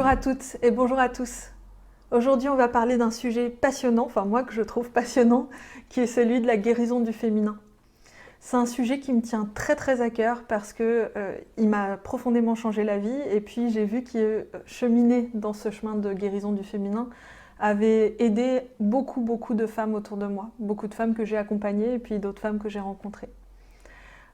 Bonjour à toutes et bonjour à tous. Aujourd'hui, on va parler d'un sujet passionnant, enfin moi que je trouve passionnant, qui est celui de la guérison du féminin. C'est un sujet qui me tient très très à cœur parce que il m'a profondément changé la vie et puis j'ai vu que cheminer dans ce chemin de guérison du féminin avait aidé beaucoup de femmes autour de moi, beaucoup de femmes que j'ai accompagnées et puis d'autres femmes que j'ai rencontrées.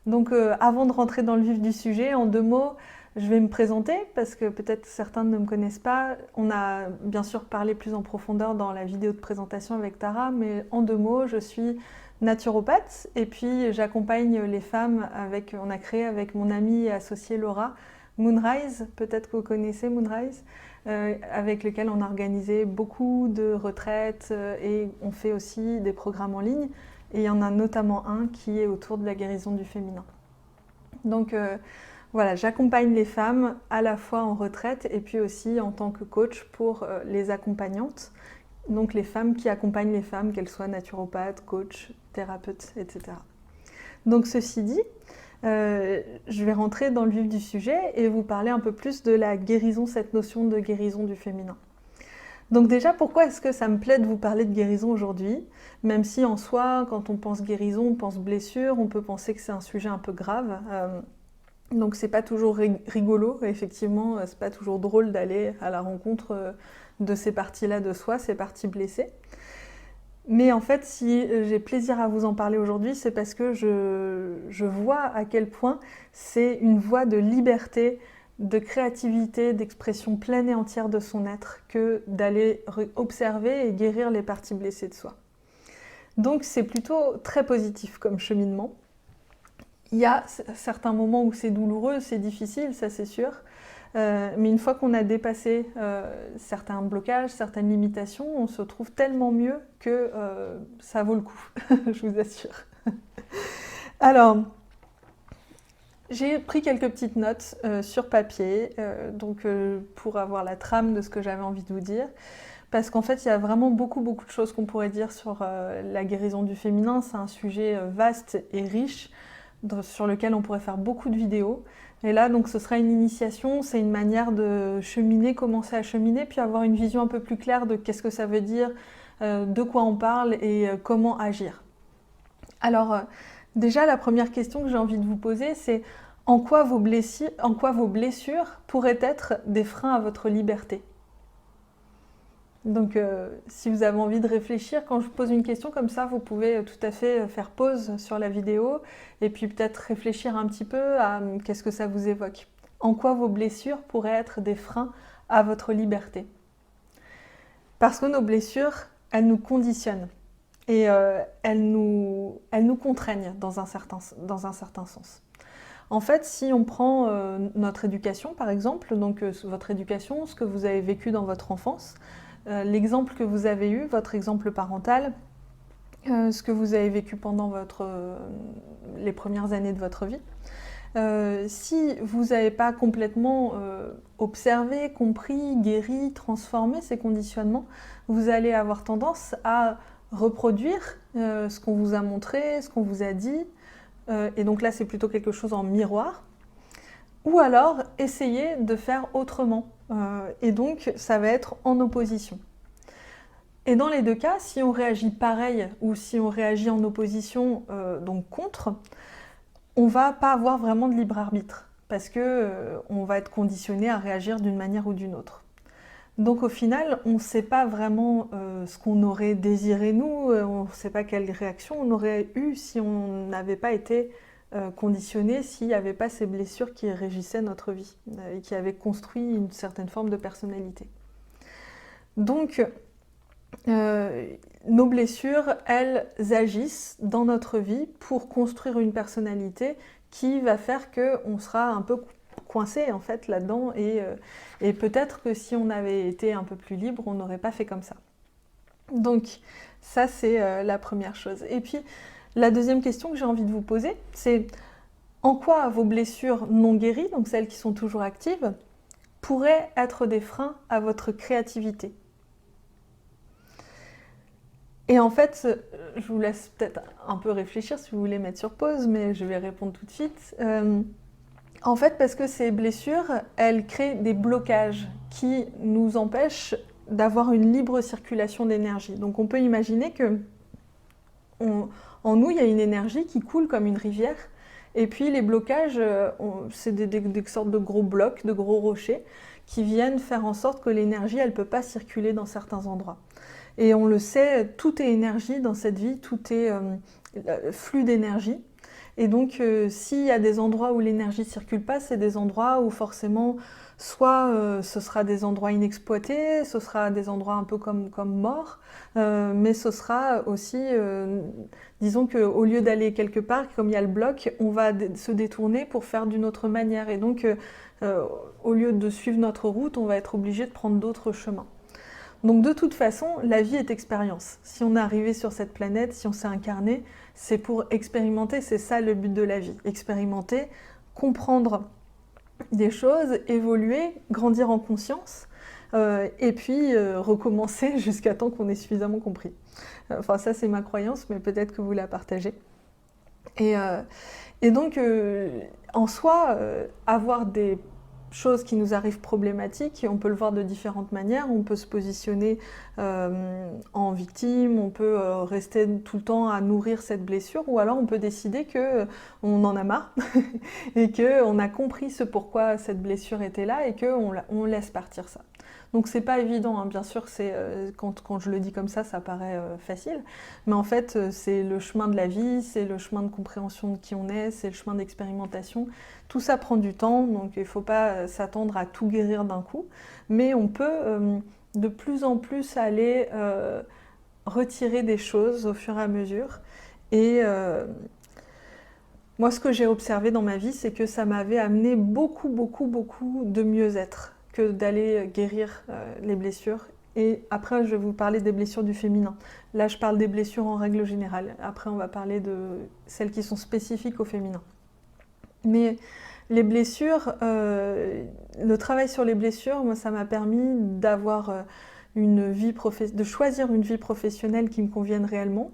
Donc avant de rentrer dans le vif du sujet, en 2 mots, je vais me présenter parce que peut-être certains ne me connaissent pas. On a bien sûr parlé plus en profondeur dans la vidéo de présentation avec Tara, mais en 2 mots, je suis naturopathe et puis j'accompagne les femmes on a créé avec mon amie et associée Laura Moonrise, peut-être que vous connaissez Moonrise, avec lequel on a organisé beaucoup de retraites et on fait aussi des programmes en ligne. Et il y en a notamment un qui est autour de la guérison du féminin. Donc voilà, j'accompagne les femmes à la fois en retraite et puis aussi en tant que coach pour les accompagnantes. Donc les femmes qui accompagnent les femmes, qu'elles soient naturopathes, coach, thérapeutes, etc. Donc ceci dit, je vais rentrer dans le vif du sujet et vous parler un peu plus de la guérison, cette notion de guérison du féminin. Donc déjà, pourquoi est-ce que ça me plaît de vous parler de guérison aujourd'hui? Même si en soi, quand on pense guérison, on pense blessure, on peut penser que c'est un sujet un peu grave. Donc c'est pas toujours rigolo, effectivement, c'est pas toujours drôle d'aller à la rencontre de ces parties-là de soi, ces parties blessées. Mais en fait, si j'ai plaisir à vous en parler aujourd'hui, c'est parce que je vois à quel point c'est une voie de liberté, de créativité, d'expression pleine et entière de son être que d'aller observer et guérir les parties blessées de soi. Donc c'est plutôt très positif comme cheminement. Il y a certains moments où c'est douloureux, c'est difficile, ça c'est sûr. Mais une fois qu'on a dépassé certains blocages, certaines limitations, on se trouve tellement mieux que ça vaut le coup, je vous assure. Alors, j'ai pris quelques petites notes sur papier, pour avoir la trame de ce que j'avais envie de vous dire. Parce qu'en fait, il y a vraiment beaucoup de choses qu'on pourrait dire sur la guérison du féminin. C'est un sujet vaste et riche sur lequel on pourrait faire beaucoup de vidéos. Et là, donc, ce sera une initiation, c'est une manière de cheminer, commencer à cheminer, puis avoir une vision un peu plus claire de qu'est-ce que ça veut dire, de quoi on parle et comment agir. Alors, déjà, la première question que j'ai envie de vous poser, c'est en quoi vos blessures pourraient être des freins à votre liberté ? Donc, si vous avez envie de réfléchir, quand je vous pose une question comme ça, vous pouvez tout à fait faire pause sur la vidéo et puis peut-être réfléchir un petit peu à qu'est-ce que ça vous évoque. En quoi vos blessures pourraient être des freins à votre liberté ? Parce que nos blessures, elles nous conditionnent et elles nous contraignent dans un certain sens. En fait, si on prend notre éducation, par exemple, donc votre éducation, ce que vous avez vécu dans votre enfance, l'exemple que vous avez eu, votre exemple parental, ce que vous avez vécu pendant les premières années de votre vie. Si vous n'avez pas complètement observé, compris, guéri, transformé ces conditionnements, vous allez avoir tendance à reproduire ce qu'on vous a montré, ce qu'on vous a dit, et donc là c'est plutôt quelque chose en miroir, ou alors essayer de faire autrement. Et donc, ça va être en opposition. Et dans les deux cas, si on réagit pareil ou si on réagit en opposition, donc contre, on ne va pas avoir vraiment de libre arbitre parce qu'on va être conditionné à réagir d'une manière ou d'une autre. Donc au final, on ne sait pas vraiment ce qu'on aurait désiré nous, on ne sait pas quelle réaction on aurait eu si on n'avait pas été conditionné, s'il n'y avait pas ces blessures qui régissaient notre vie et qui avaient construit une certaine forme de personnalité. Donc, nos blessures, elles agissent dans notre vie pour construire une personnalité qui va faire qu'on sera un peu coincé en fait là-dedans et peut-être que si on avait été un peu plus libre, on n'aurait pas fait comme ça. Donc, ça c'est la première chose. Et puis, la deuxième question que j'ai envie de vous poser, c'est en quoi vos blessures non guéries, donc celles qui sont toujours actives, pourraient être des freins à votre créativité ? Et en fait, je vous laisse peut-être un peu réfléchir si vous voulez mettre sur pause, mais je vais répondre tout de suite. En fait, parce que ces blessures, elles créent des blocages qui nous empêchent d'avoir une libre circulation d'énergie. Donc on peut imaginer que en nous, il y a une énergie qui coule comme une rivière. Et puis les blocages, c'est des sortes de gros blocs, de gros rochers, qui viennent faire en sorte que l'énergie, elle ne peut pas circuler dans certains endroits. Et on le sait, tout est énergie dans cette vie, tout est flux d'énergie. Et donc, s'il y a des endroits où l'énergie ne circule pas, c'est des endroits où forcément, soit ce sera des endroits inexploités, ce sera des endroits un peu comme morts, mais ce sera aussi, disons qu'au lieu d'aller quelque part, comme il y a le bloc, on va se détourner pour faire d'une autre manière. Et donc, au lieu de suivre notre route, on va être obligé de prendre d'autres chemins. Donc de toute façon, la vie est expérience. Si on est arrivé sur cette planète, si on s'est incarné, c'est pour expérimenter, c'est ça le but de la vie. Expérimenter, comprendre des choses, évoluer, grandir en conscience, et puis recommencer jusqu'à temps qu'on ait suffisamment compris. Enfin ça c'est ma croyance, mais peut-être que vous la partagez. Et donc en soi, avoir des choses qui nous arrivent problématiques, on peut le voir de différentes manières, on peut se positionner en victime, on peut rester tout le temps à nourrir cette blessure, ou alors on peut décider qu'on en a marre et qu'on a compris ce pourquoi cette blessure était là et qu'on laisse partir ça. Donc c'est pas évident, hein. Bien sûr, quand je le dis comme ça paraît facile, mais en fait c'est le chemin de la vie, c'est le chemin de compréhension de qui on est, c'est le chemin d'expérimentation. Tout ça prend du temps, donc il ne faut pas s'attendre à tout guérir d'un coup, mais on peut de plus en plus aller retirer des choses au fur et à mesure. Et moi, ce que j'ai observé dans ma vie, c'est que ça m'avait amené beaucoup, beaucoup, beaucoup de mieux-être que d'aller guérir les blessures. Et après, je vais vous parler des blessures du féminin. Là, je parle des blessures en règle générale. Après, on va parler de celles qui sont spécifiques au féminin. Mais les blessures, le travail sur les blessures, moi, ça m'a permis d'avoir de choisir une vie professionnelle qui me convienne réellement.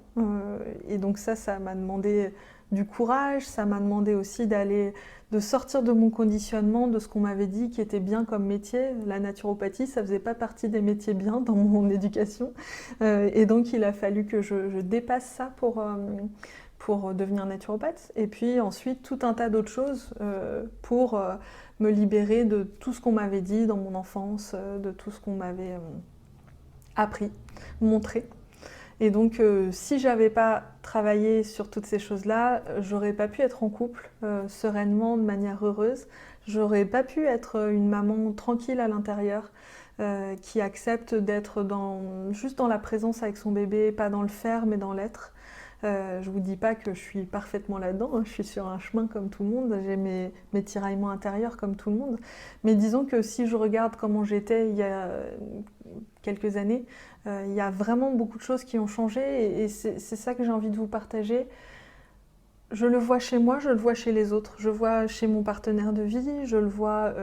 Et donc ça m'a demandé du courage, ça m'a demandé aussi de sortir de mon conditionnement, de ce qu'on m'avait dit qui était bien comme métier. La naturopathie, ça faisait pas partie des métiers bien dans mon éducation. Et donc il a fallu que je dépasse ça pour devenir naturopathe. Et puis ensuite, tout un tas d'autres choses pour me libérer de tout ce qu'on m'avait dit dans mon enfance, de tout ce qu'on m'avait appris, montré. Et donc, si j'avais pas travaillé sur toutes ces choses-là, j'aurais pas pu être en couple sereinement, de manière heureuse. J'aurais pas pu être une maman tranquille à l'intérieur, qui accepte d'être juste dans la présence avec son bébé, pas dans le faire, mais dans l'être. Je vous dis pas que je suis parfaitement là-dedans, hein, je suis sur un chemin comme tout le monde, j'ai mes tiraillements intérieurs comme tout le monde. Mais disons que si je regarde comment j'étais il y a quelques années, il y a vraiment beaucoup de choses qui ont changé et c'est ça que j'ai envie de vous partager. Je le vois chez moi, je le vois chez les autres. Je le vois chez mon partenaire de vie, je le vois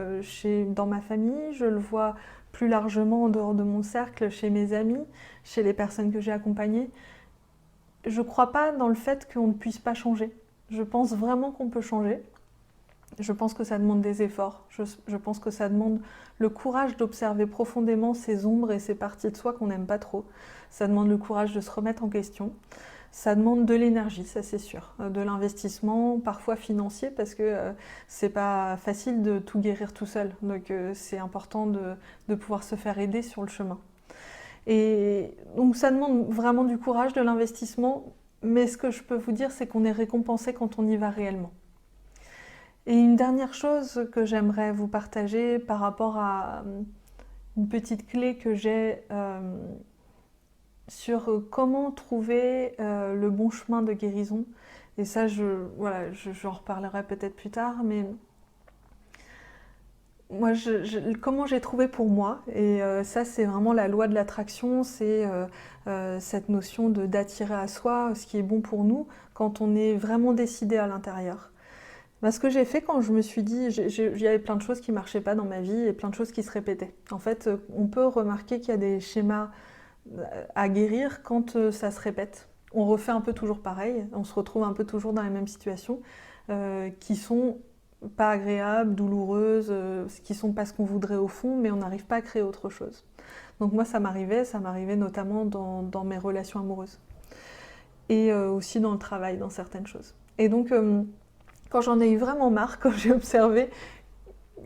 dans ma famille, je le vois plus largement en dehors de mon cercle, chez mes amis, chez les personnes que j'ai accompagnées. Je ne crois pas dans le fait qu'on ne puisse pas changer. Je pense vraiment qu'on peut changer. Je pense que ça demande des efforts. Je pense que ça demande le courage d'observer profondément ces ombres et ces parties de soi qu'on n'aime pas trop. Ça demande le courage de se remettre en question. Ça demande de l'énergie, ça c'est sûr. De l'investissement, parfois financier, parce que c'est pas facile de tout guérir tout seul. Donc c'est important de pouvoir se faire aider sur le chemin. Et donc ça demande vraiment du courage, de l'investissement, mais ce que je peux vous dire, c'est qu'on est récompensé quand on y va réellement. Et une dernière chose que j'aimerais vous partager par rapport à une petite clé que j'ai sur comment trouver le bon chemin de guérison. Et ça, j'en reparlerai peut-être plus tard, mais moi, comment j'ai trouvé pour moi, et ça c'est vraiment la loi de l'attraction, c'est cette notion d'attirer à soi ce qui est bon pour nous quand on est vraiment décidé à l'intérieur. Ben, ce que j'ai fait quand je me suis dit, il y avait plein de choses qui ne marchaient pas dans ma vie et plein de choses qui se répétaient. En fait, on peut remarquer qu'il y a des schémas à guérir quand ça se répète. On refait un peu toujours pareil, on se retrouve un peu toujours dans les mêmes situations qui sont pas agréables, douloureuses, qui sont pas ce qu'on voudrait au fond, mais on n'arrive pas à créer autre chose. Donc moi ça m'arrivait notamment dans mes relations amoureuses. Et aussi dans le travail, dans certaines choses. Et donc quand j'en ai eu vraiment marre, quand j'ai observé,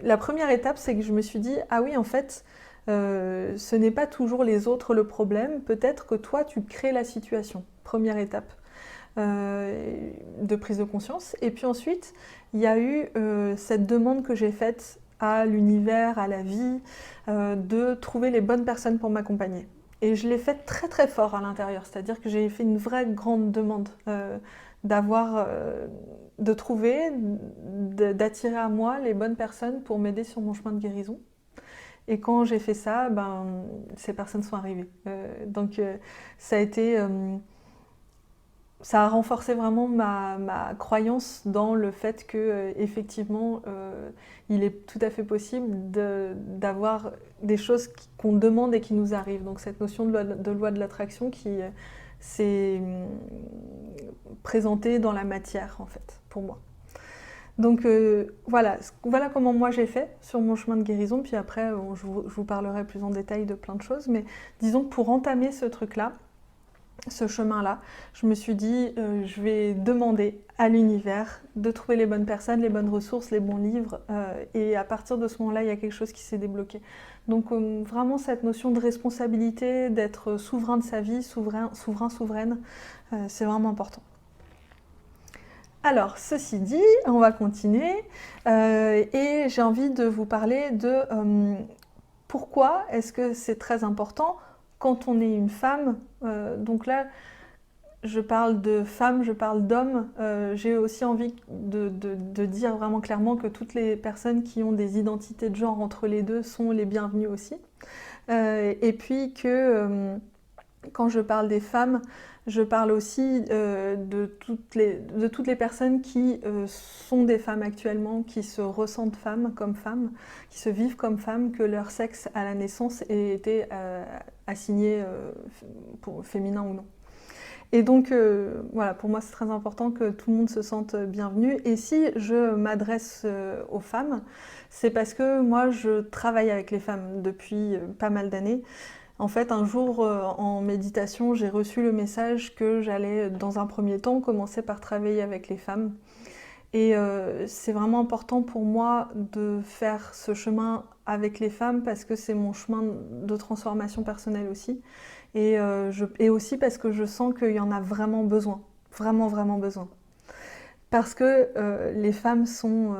la première étape c'est que je me suis dit, ah oui en fait, ce n'est pas toujours les autres le problème, peut-être que toi tu crées la situation. Première étape de prise de conscience. Et puis ensuite, il y a eu cette demande que j'ai faite à l'univers, à la vie, de trouver les bonnes personnes pour m'accompagner. Et je l'ai faite très très fort à l'intérieur, c'est-à-dire que j'ai fait une vraie grande demande de trouver, d'attirer à moi les bonnes personnes pour m'aider sur mon chemin de guérison. Et quand j'ai fait ça, ces personnes sont arrivées. Donc ça a été... ça a renforcé vraiment ma croyance dans le fait que effectivement il est tout à fait possible d'avoir des choses qu'on demande et qui nous arrivent. Donc cette notion de loi de l'attraction qui s'est présentée dans la matière en fait pour moi. Donc voilà comment moi j'ai fait sur mon chemin de guérison, puis après je vous parlerai plus en détail de plein de choses, mais disons que pour entamer ce truc-là, ce chemin-là, je me suis dit, je vais demander à l'univers de trouver les bonnes personnes, les bonnes ressources, les bons livres, et à partir de ce moment-là, il y a quelque chose qui s'est débloqué. Donc vraiment cette notion de responsabilité, d'être souverain de sa vie, souveraine, c'est vraiment important. Alors, ceci dit, on va continuer, et j'ai envie de vous parler de pourquoi est-ce que c'est très important quand on est une femme. Donc là, je parle de femmes, je parle d'hommes. J'ai aussi envie de dire vraiment clairement que toutes les personnes qui ont des identités de genre entre les deux sont les bienvenues aussi. Et puis que quand je parle des femmes, je parle aussi de toutes les personnes qui sont des femmes actuellement, qui se ressentent femmes, qui se vivent comme femmes, que leur sexe à la naissance ait été assigné féminin ou non. Et donc voilà, pour moi c'est très important que tout le monde se sente bienvenu. Et si je m'adresse aux femmes, c'est parce que moi je travaille avec les femmes depuis pas mal d'années. En fait, un jour, en méditation, j'ai reçu le message que j'allais, dans un premier temps, commencer par travailler avec les femmes. Et c'est vraiment important pour moi de faire ce chemin avec les femmes parce que c'est mon chemin de transformation personnelle aussi. Et aussi parce que je sens qu'il y en a vraiment besoin. Vraiment, vraiment besoin. Parce que les femmes sont...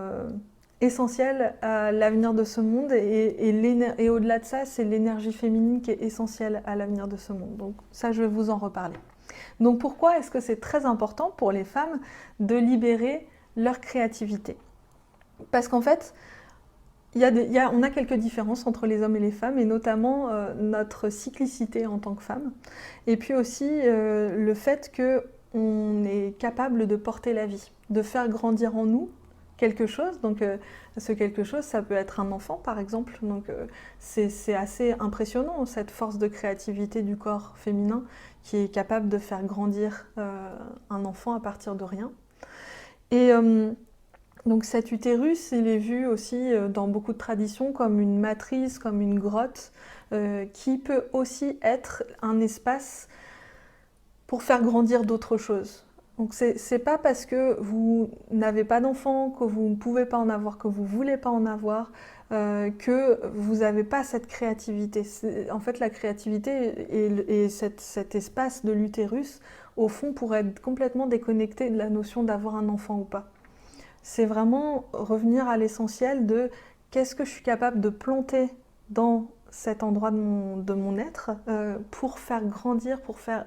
essentielle à l'avenir de ce monde et au-delà de ça, c'est l'énergie féminine qui est essentielle à l'avenir de ce monde. Donc ça, je vais vous en reparler. Donc pourquoi est-ce que c'est très important pour les femmes de libérer leur créativité? Parce qu'en fait, on a quelques différences entre les hommes et les femmes, et notamment notre cyclicité en tant que femme, et puis aussi le fait qu'on est capable de porter la vie, de faire grandir en nous quelque chose. Donc ce quelque chose, ça peut être un enfant par exemple. Donc c'est assez impressionnant cette force de créativité du corps féminin qui est capable de faire grandir un enfant à partir de rien. Et donc cet utérus, il est vu aussi dans beaucoup de traditions comme une matrice, comme une grotte, qui peut aussi être un espace pour faire grandir d'autres choses. Donc c'est pas parce que vous n'avez pas d'enfant, que vous ne pouvez pas en avoir, que vous voulez pas en avoir, que vous n'avez pas cette créativité. En fait, la créativité et cet espace de l'utérus, au fond, pourrait être complètement déconnecté de la notion d'avoir un enfant ou pas. C'est vraiment revenir à l'essentiel de qu'est-ce que je suis capable de planter dans cet endroit de mon être pour faire grandir, pour faire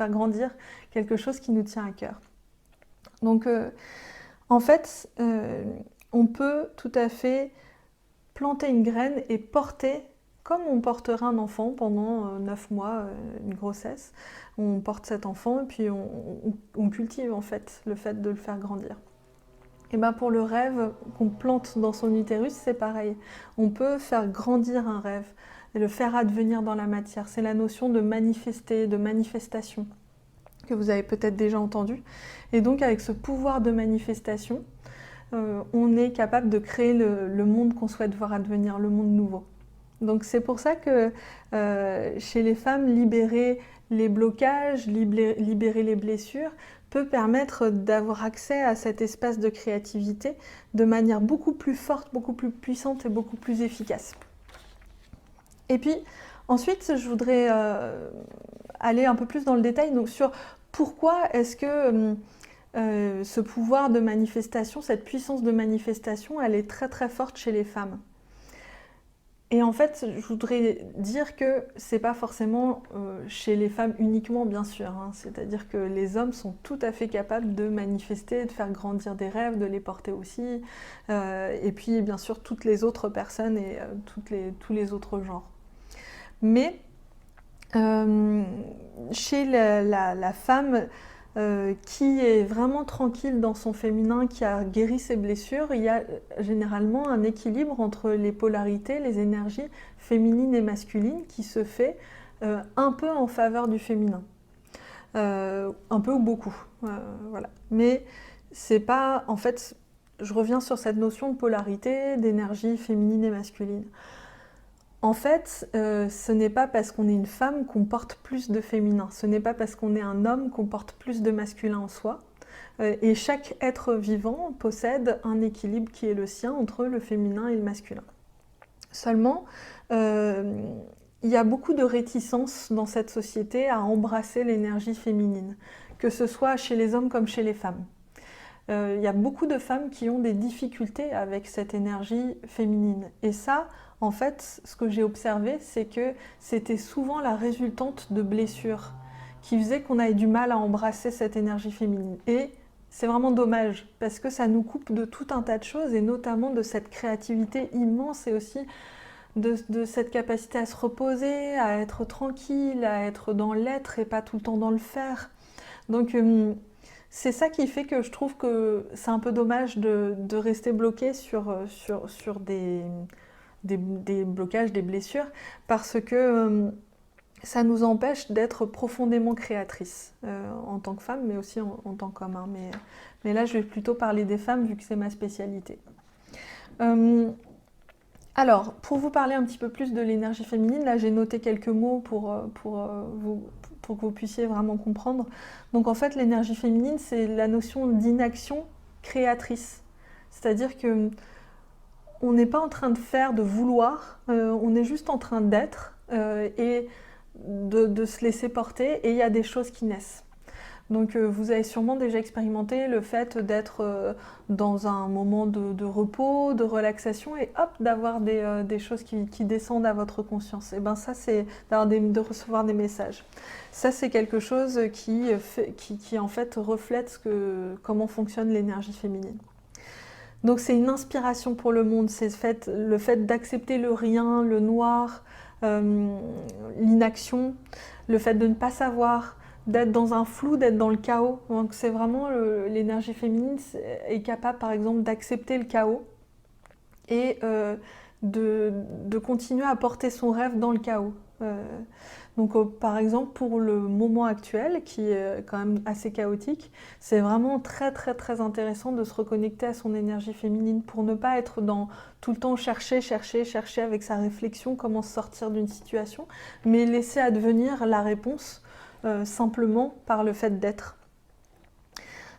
grandir quelque chose qui nous tient à cœur. Donc en fait, on peut tout à fait planter une graine et porter, comme on porterait un enfant pendant 9 mois, une grossesse, on porte cet enfant et puis on cultive en fait le fait de le faire grandir. Et bien pour le rêve qu'on plante dans son utérus, c'est pareil. On peut faire grandir un rêve et le faire advenir dans la matière. C'est la notion de manifester, de manifestation. que vous avez peut-être déjà entendu. Et donc avec ce pouvoir de manifestation, on est capable de créer le monde qu'on souhaite voir advenir, le monde nouveau. Donc c'est pour ça que chez les femmes, libérer les blocages, libérer les blessures peut permettre d'avoir accès à cet espace de créativité de manière beaucoup plus forte, beaucoup plus puissante et beaucoup plus efficace. Et puis ensuite, je voudrais aller un peu plus dans le détail donc, sur pourquoi est-ce que ce pouvoir de manifestation, cette puissance de manifestation, elle est très très forte chez les femmes. Et en fait, je voudrais dire que c'est pas forcément chez les femmes uniquement, bien sûr. Hein. C'est-à-dire que les hommes sont tout à fait capables de manifester, de faire grandir des rêves, de les porter aussi. Et puis, bien sûr, toutes les autres personnes et tous les autres genres. Mais chez la femme qui est vraiment tranquille dans son féminin, qui a guéri ses blessures, il y a généralement un équilibre entre les polarités, les énergies féminines et masculines qui se fait un peu en faveur du féminin. Un peu ou beaucoup. Voilà. Mais c'est pas... En fait, je reviens sur cette notion de polarité, d'énergie féminine et masculine. En fait, ce n'est pas parce qu'on est une femme qu'on porte plus de féminin. Ce n'est pas parce qu'on est un homme qu'on porte plus de masculin en soi. Et chaque être vivant possède un équilibre qui est le sien entre le féminin et le masculin. Seulement, il y a beaucoup de réticence dans cette société à embrasser l'énergie féminine, que ce soit chez les hommes comme chez les femmes. Il y a beaucoup de femmes qui ont des difficultés avec cette énergie féminine. Et ça, en fait, ce que j'ai observé, c'est que c'était souvent la résultante de blessures qui faisaient qu'on avait du mal à embrasser cette énergie féminine. Et c'est vraiment dommage, parce que ça nous coupe de tout un tas de choses, et notamment de cette créativité immense, et aussi de cette capacité à se reposer, à être tranquille, à être dans l'être et pas tout le temps dans le faire. Donc c'est ça qui fait que je trouve que c'est un peu dommage de rester bloqué sur des blocages, des blessures, parce que ça nous empêche d'être profondément créatrices en tant que femme, mais aussi en tant qu'homme. Hein. Mais là, je vais plutôt parler des femmes, vu que c'est ma spécialité. Alors, pour vous parler un petit peu plus de l'énergie féminine, là, j'ai noté quelques mots pour que vous puissiez vraiment comprendre. Donc, en fait, l'énergie féminine, c'est la notion d'inaction créatrice. C'est-à-dire que on n'est pas en train de faire, de vouloir, on est juste en train d'être et de se laisser porter, et il y a des choses qui naissent. Donc vous avez sûrement déjà expérimenté le fait d'être dans un moment de repos, de relaxation, et hop, d'avoir des choses qui descendent à votre conscience. Et bien ça, c'est de recevoir des messages. Ça, c'est quelque chose qui en fait reflète comment fonctionne l'énergie féminine. Donc c'est une inspiration pour le monde, c'est le fait d'accepter le rien, le noir, l'inaction, le fait de ne pas savoir, d'être dans un flou, d'être dans le chaos. Donc c'est vraiment l'énergie féminine est capable par exemple d'accepter le chaos et de continuer à porter son rêve dans le chaos. Donc par exemple pour le moment actuel qui est quand même assez chaotique, c'est vraiment très très très intéressant de se reconnecter à son énergie féminine pour ne pas être dans tout le temps chercher avec sa réflexion comment sortir d'une situation, mais laisser advenir la réponse simplement par le fait d'être.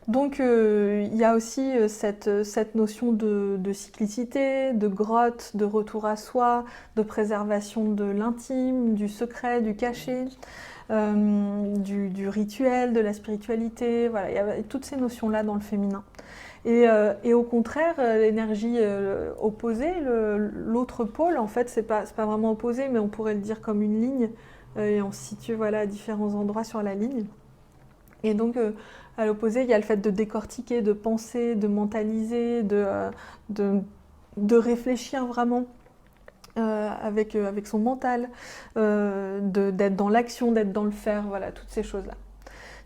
Donc il y a aussi cette notion de cyclicité, de grotte, de retour à soi, de préservation de l'intime, du secret, du caché, du rituel, de la spiritualité. Voilà, il y a toutes ces notions-là dans le féminin. Et au contraire, l'énergie opposée, l'autre pôle, en fait, c'est pas vraiment opposé, mais on pourrait le dire comme une ligne, et on se situe voilà, à différents endroits sur la ligne. Et donc, à l'opposé, il y a le fait de décortiquer, de penser, de mentaliser, de réfléchir vraiment avec son mental, d'être dans l'action, d'être dans le faire, voilà, toutes ces choses-là.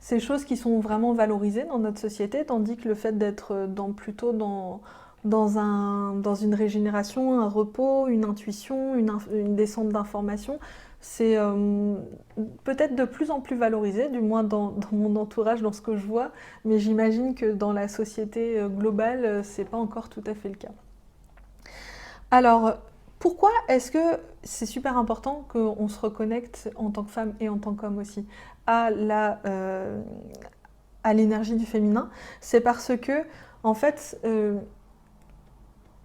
Ces choses qui sont vraiment valorisées dans notre société, tandis que le fait d'être plutôt dans une régénération, un repos, une intuition, une descente d'informations, C'est peut-être de plus en plus valorisé, du moins dans mon entourage, dans ce que je vois, mais j'imagine que dans la société globale, c'est pas encore tout à fait le cas. Alors, pourquoi est-ce que c'est super important qu'on se reconnecte en tant que femme et en tant qu'homme aussi à l'énergie du féminin? C'est parce que, en fait,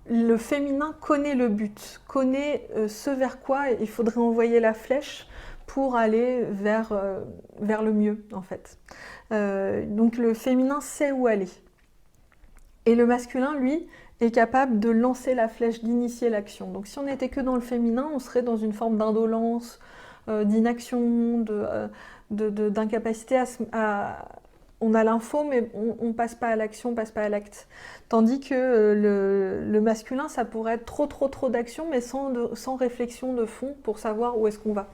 le féminin connaît le but, connaît ce vers quoi il faudrait envoyer la flèche pour aller vers le mieux, en fait. Donc le féminin sait où aller. Et le masculin, lui, est capable de lancer la flèche, d'initier l'action. Donc si on n'était que dans le féminin, on serait dans une forme d'indolence, d'inaction, d'incapacité on a l'info, mais on passe pas à l'action, on passe pas à l'acte. Tandis que le masculin, ça pourrait être trop d'action, mais sans réflexion de fond pour savoir où est-ce qu'on va.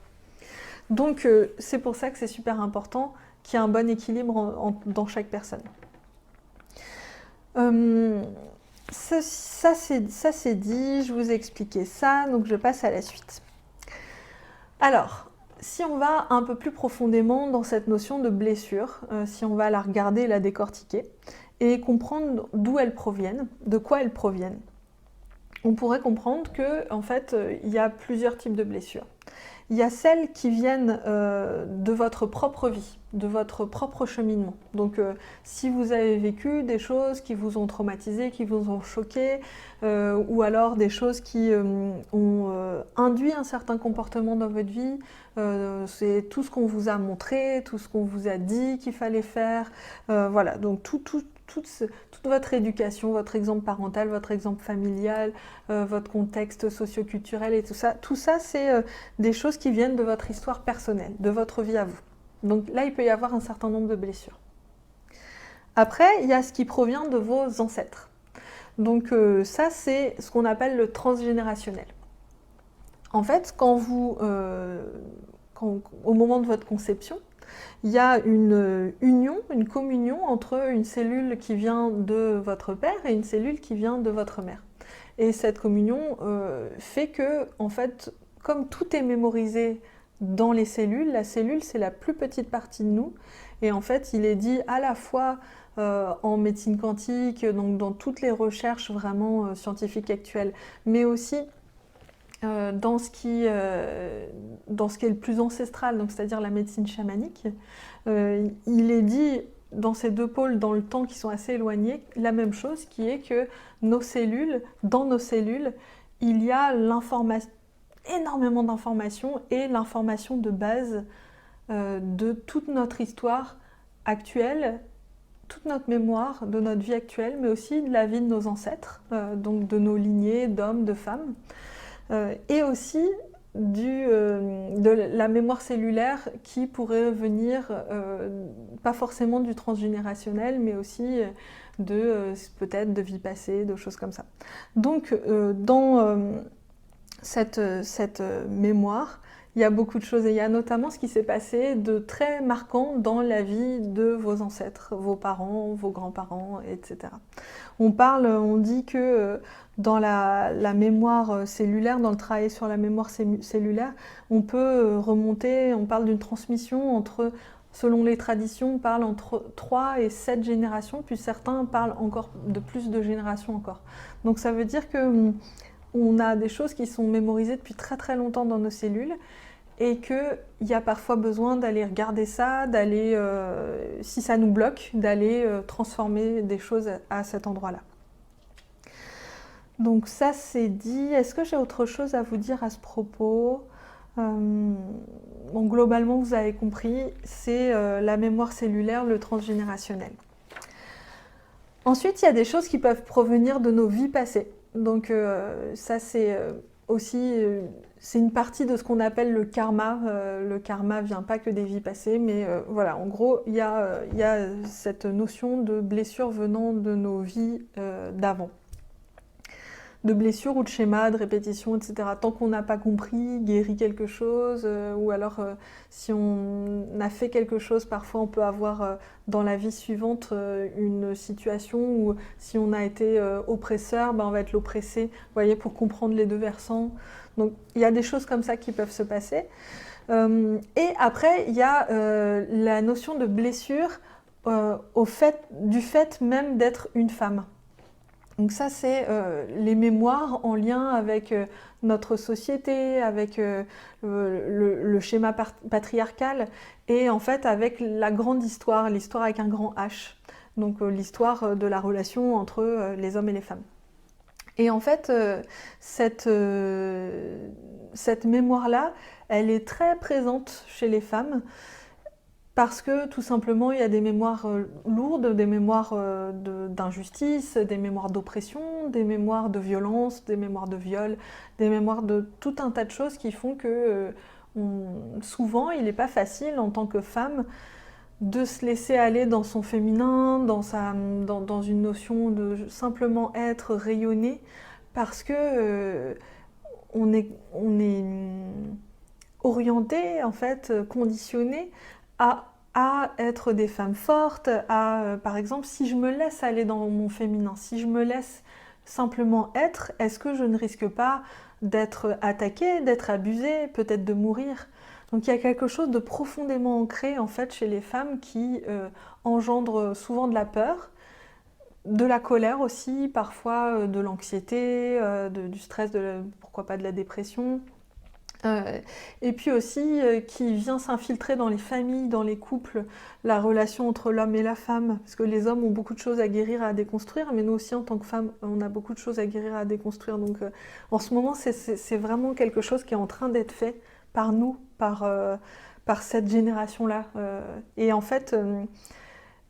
Donc c'est pour ça que c'est super important qu'il y ait un bon équilibre dans chaque personne. Ça c'est dit, je vous ai expliqué ça, donc je passe à la suite. Alors, si on va un peu plus profondément dans cette notion de blessure, si on va la regarder, la décortiquer, et comprendre d'où elles proviennent, de quoi elles proviennent, on pourrait comprendre que, en fait, il y a plusieurs types de blessures. Il y a celles qui viennent de votre propre vie, de votre propre cheminement. Donc si vous avez vécu des choses qui vous ont traumatisé, qui vous ont choqué, ou alors des choses qui ont induit un certain comportement dans votre vie, c'est tout ce qu'on vous a montré, tout ce qu'on vous a dit qu'il fallait faire, voilà, donc toute votre éducation, votre exemple parental, votre exemple familial, votre contexte socio-culturel et tout ça c'est des choses qui viennent de votre histoire personnelle, de votre vie à vous. Donc là, il peut y avoir un certain nombre de blessures. Après, il y a ce qui provient de vos ancêtres. Donc ça, c'est ce qu'on appelle le transgénérationnel. En fait, au moment de votre conception, il y a une union, une communion entre une cellule qui vient de votre père et une cellule qui vient de votre mère. Et cette communion fait que, en fait, comme tout est mémorisé dans les cellules, la cellule c'est la plus petite partie de nous. Et en fait, il est dit à la fois en médecine quantique, donc dans toutes les recherches vraiment scientifiques actuelles, mais aussi dans ce qui est le plus ancestral, donc c'est-à-dire la médecine chamanique, il est dit dans ces deux pôles dans le temps qui sont assez éloignés, la même chose qui est que dans nos cellules, il y a énormément d'informations et l'information de base de toute notre histoire actuelle, toute notre mémoire de notre vie actuelle, mais aussi de la vie de nos ancêtres, donc de nos lignées d'hommes, de femmes. Et aussi de la mémoire cellulaire qui pourrait venir, pas forcément du transgénérationnel, mais aussi peut-être de vie passée, de choses comme ça. Donc, dans cette mémoire, il y a beaucoup de choses, et il y a notamment ce qui s'est passé de très marquant dans la vie de vos ancêtres, vos parents, vos grands-parents, etc. On dit que dans la mémoire cellulaire, dans le travail sur la mémoire cellulaire, on peut remonter, on parle d'une transmission selon les traditions, on parle entre 3 et 7 générations, puis certains parlent encore de plus de générations encore. Donc ça veut dire que on a des choses qui sont mémorisées depuis très très longtemps dans nos cellules, et qu'il y a parfois besoin d'aller regarder ça, si ça nous bloque, d'aller transformer des choses à cet endroit-là. Donc ça c'est dit. Est-ce que j'ai autre chose à vous dire à ce propos ? Globalement, vous avez compris, c'est la mémoire cellulaire, le transgénérationnel. Ensuite, il y a des choses qui peuvent provenir de nos vies passées. Donc ça c'est aussi... c'est une partie de ce qu'on appelle le karma. Le karma vient pas que des vies passées, mais voilà, en gros, il y a cette notion de blessure venant de nos vies d'avant. De blessures ou de schémas, de répétitions, etc. Tant qu'on n'a pas compris, guéri quelque chose, ou alors si on a fait quelque chose, parfois on peut avoir dans la vie suivante une situation où si on a été oppresseur, on va être l'oppressé, vous voyez, pour comprendre les deux versants. Donc il y a des choses comme ça qui peuvent se passer. Et après, il y a la notion de blessure du fait même d'être une femme. Donc ça, c'est les mémoires en lien avec notre société, avec le schéma patriarcal et en fait avec la grande histoire, l'histoire avec un grand H. Donc l'histoire de la relation entre les hommes et les femmes. Et en fait, cette mémoire-là, elle est très présente chez les femmes parce que tout simplement, il y a des mémoires lourdes, des mémoires d'injustice, des mémoires d'oppression, des mémoires de violence, des mémoires de viol, des mémoires de tout un tas de choses qui font que souvent, il n'est pas facile en tant que femme de se laisser aller dans son féminin, dans une notion de simplement être, rayonner, parce que on est orienté, en fait, conditionné à être des femmes fortes, par exemple, si je me laisse aller dans mon féminin, si je me laisse simplement être, est-ce que je ne risque pas d'être attaquée, d'être abusée, peut-être de mourir? Donc il y a quelque chose de profondément ancré en fait chez les femmes qui engendre souvent de la peur, de la colère aussi, parfois de l'anxiété, du stress, pourquoi pas de la dépression. Et puis aussi qui vient s'infiltrer dans les familles, dans les couples, la relation entre l'homme et la femme, parce que les hommes ont beaucoup de choses à guérir et à déconstruire, mais nous aussi en tant que femmes, on a beaucoup de choses à guérir et à déconstruire. Donc en ce moment, c'est vraiment quelque chose qui est en train d'être fait par nous, par cette génération-là. Et en fait,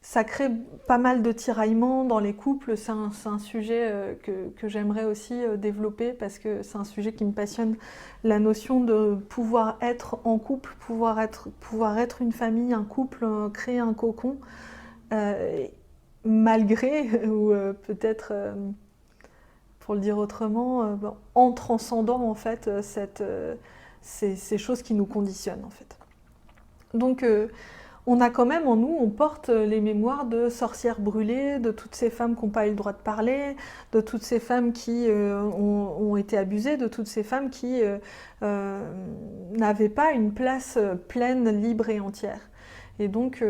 ça crée pas mal de tiraillements dans les couples. C'est un sujet que j'aimerais aussi développer parce que c'est un sujet qui me passionne. La notion de pouvoir être en couple, pouvoir être une famille, un couple, créer un cocon, malgré, ou peut-être, pour le dire autrement, en transcendant en fait ces choses qui nous conditionnent en fait. Donc on a quand même en nous, on porte les mémoires de sorcières brûlées, de toutes ces femmes qui n'ont pas eu le droit de parler, de toutes ces femmes qui ont été abusées, de toutes ces femmes qui n'avaient pas une place pleine, libre et entière. Et donc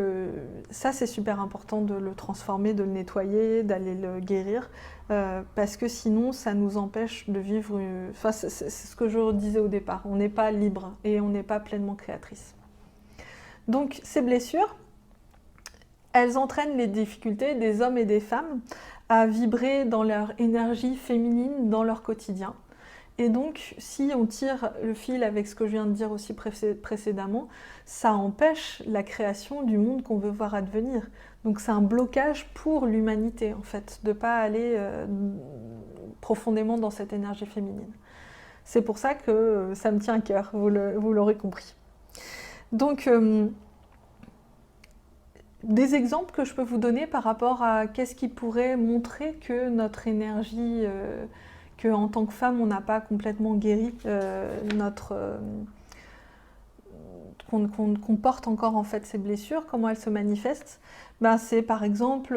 ça c'est super important de le transformer, de le nettoyer, d'aller le guérir, parce que sinon ça nous empêche de vivre, enfin c'est ce que je disais au départ, on n'est pas libre et on n'est pas pleinement créatrice. Donc ces blessures, elles entraînent les difficultés des hommes et des femmes à vibrer dans leur énergie féminine dans leur quotidien. Et donc si on tire le fil avec ce que je viens de dire aussi précédemment, ça empêche la création du monde qu'on veut voir advenir. Donc c'est un blocage pour l'humanité en fait, de ne pas aller profondément dans cette énergie féminine. C'est pour ça que ça me tient à cœur, vous l'aurez compris. Donc, des exemples que je peux vous donner par rapport à qu'est-ce qui pourrait montrer que notre énergie, qu'en tant que femme, on n'a pas complètement guéri qu'on porte encore en fait ces blessures, comment elles se manifestent. C'est par exemple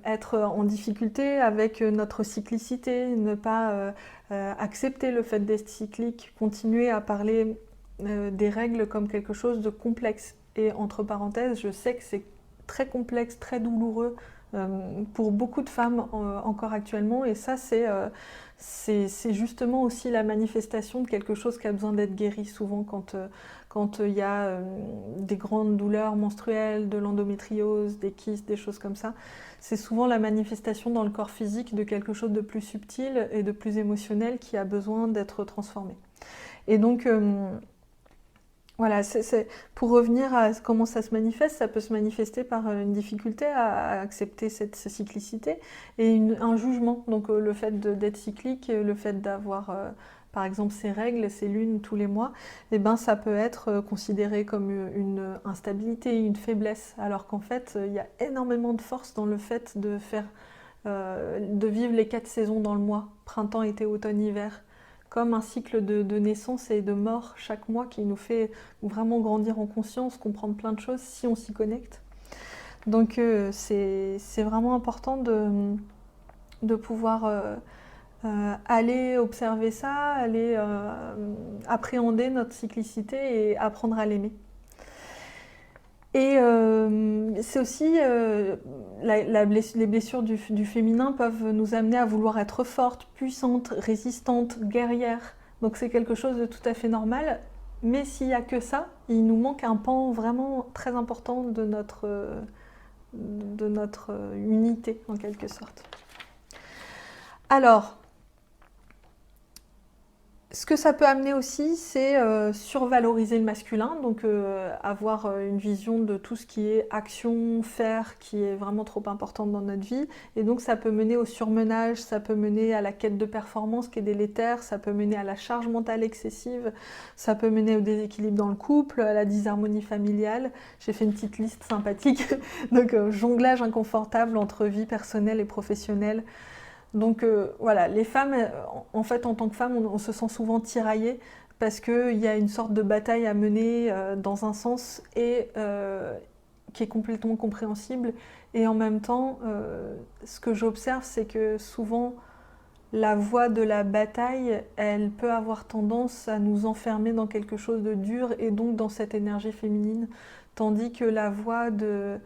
être en difficulté avec notre cyclicité, ne pas accepter le fait d'être cyclique, continuer à parler des règles comme quelque chose de complexe. Et entre parenthèses, je sais que c'est très complexe, très douloureux pour beaucoup de femmes encore actuellement. Et ça, c'est justement aussi la manifestation de quelque chose qui a besoin d'être guéri souvent quand il y a des grandes douleurs menstruelles, de l'endométriose, des kystes, des choses comme ça. C'est souvent la manifestation dans le corps physique de quelque chose de plus subtil et de plus émotionnel qui a besoin d'être transformé. Et donc, voilà, pour revenir à comment ça se manifeste, ça peut se manifester par une difficulté à accepter cette cyclicité et un jugement. Donc le fait d'être cyclique, le fait d'avoir par exemple ces règles, ces lunes tous les mois, ça peut être considéré comme une instabilité, une faiblesse, alors qu'en fait il y a énormément de force dans le fait de vivre les 4 saisons dans le mois, printemps, été, automne, hiver, comme un cycle de naissance et de mort chaque mois qui nous fait vraiment grandir en conscience, comprendre plein de choses si on s'y connecte. Donc c'est vraiment important de pouvoir aller observer ça, aller appréhender notre cyclicité et apprendre à l'aimer. Et c'est aussi, les blessures du féminin peuvent nous amener à vouloir être fortes, puissantes, résistantes, guerrières. Donc c'est quelque chose de tout à fait normal. Mais s'il n'y a que ça, il nous manque un pan vraiment très important de notre unité, en quelque sorte. Alors, ce que ça peut amener aussi, c'est survaloriser le masculin, donc avoir une vision de tout ce qui est action, faire, qui est vraiment trop importante dans notre vie. Et donc ça peut mener au surmenage, ça peut mener à la quête de performance qui est délétère, ça peut mener à la charge mentale excessive, ça peut mener au déséquilibre dans le couple, à la disharmonie familiale. J'ai fait une petite liste sympathique, donc jonglage inconfortable entre vie personnelle et professionnelle. Donc voilà, les femmes, en fait, en tant que femme, on se sent souvent tiraillée parce qu'il y a une sorte de bataille à mener dans un sens et qui est complètement compréhensible. Et en même temps, ce que j'observe, c'est que souvent, la voie de la bataille, elle peut avoir tendance à nous enfermer dans quelque chose de dur et donc dans cette énergie féminine, tandis que la voie de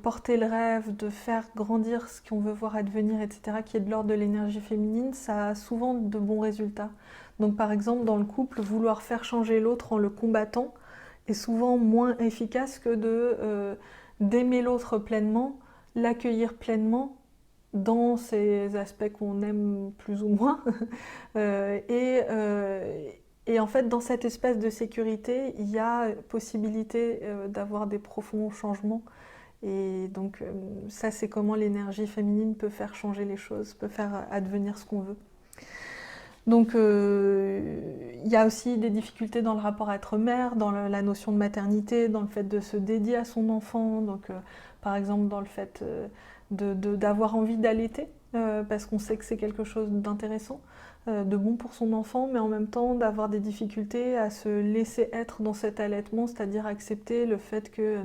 porter le rêve, de faire grandir ce qu'on veut voir advenir, etc., qui est de l'ordre de l'énergie féminine, ça a souvent de bons résultats. Donc par exemple, dans le couple, vouloir faire changer l'autre en le combattant est souvent moins efficace que d'aimer l'autre pleinement, l'accueillir pleinement dans ces aspects qu'on aime plus ou moins. Et en fait, dans cette espèce de sécurité, il y a possibilité d'avoir des profonds changements. Et donc ça, c'est comment l'énergie féminine peut faire changer les choses, peut faire advenir ce qu'on veut. Donc il y a aussi des difficultés dans le rapport à être mère, dans la notion de maternité, dans le fait de se dédier à son enfant, donc par exemple dans le fait d'avoir envie d'allaiter, parce qu'on sait que c'est quelque chose d'intéressant, de bon pour son enfant, mais en même temps d'avoir des difficultés à se laisser être dans cet allaitement, c'est-à-dire accepter le fait que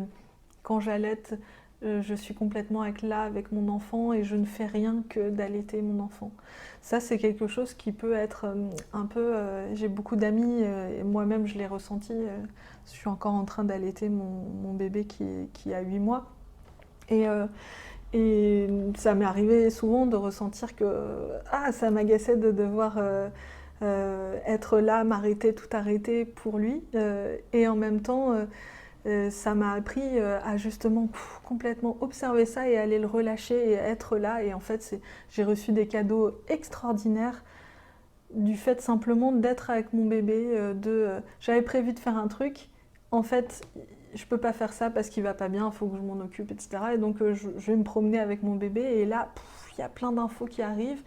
quand j'allaite, je suis complètement là avec mon enfant et je ne fais rien que d'allaiter mon enfant. Ça, c'est quelque chose qui peut être un peu... j'ai beaucoup d'amis, et moi-même je l'ai ressenti. Je suis encore en train d'allaiter mon bébé qui a 8 mois. Et ça m'est arrivé souvent de ressentir que ça m'agaçait de devoir être là, m'arrêter, tout arrêter pour lui. Et en même temps... ça m'a appris à justement complètement observer ça et aller le relâcher et être là. Et en fait, j'ai reçu des cadeaux extraordinaires du fait simplement d'être avec mon bébé. J'avais prévu de faire un truc. En fait, je peux pas faire ça parce qu'il va pas bien, il faut que je m'en occupe, etc. Et donc, je vais me promener avec mon bébé. Et là, il y a plein d'infos qui arrivent.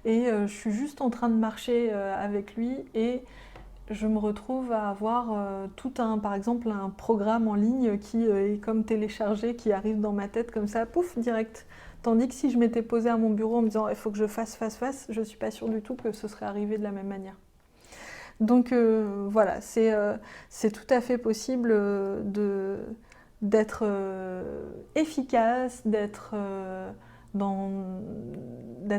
Et je suis juste en train de marcher avec lui. Et je me retrouve à avoir par exemple, un programme en ligne qui est comme téléchargé, qui arrive dans ma tête comme ça, pouf, direct. Tandis que si je m'étais posée à mon bureau en me disant « il faut que je fasse, je ne suis pas sûre du tout que ce serait arrivé de la même manière ». Donc voilà, c'est tout à fait possible d'être efficace, d'être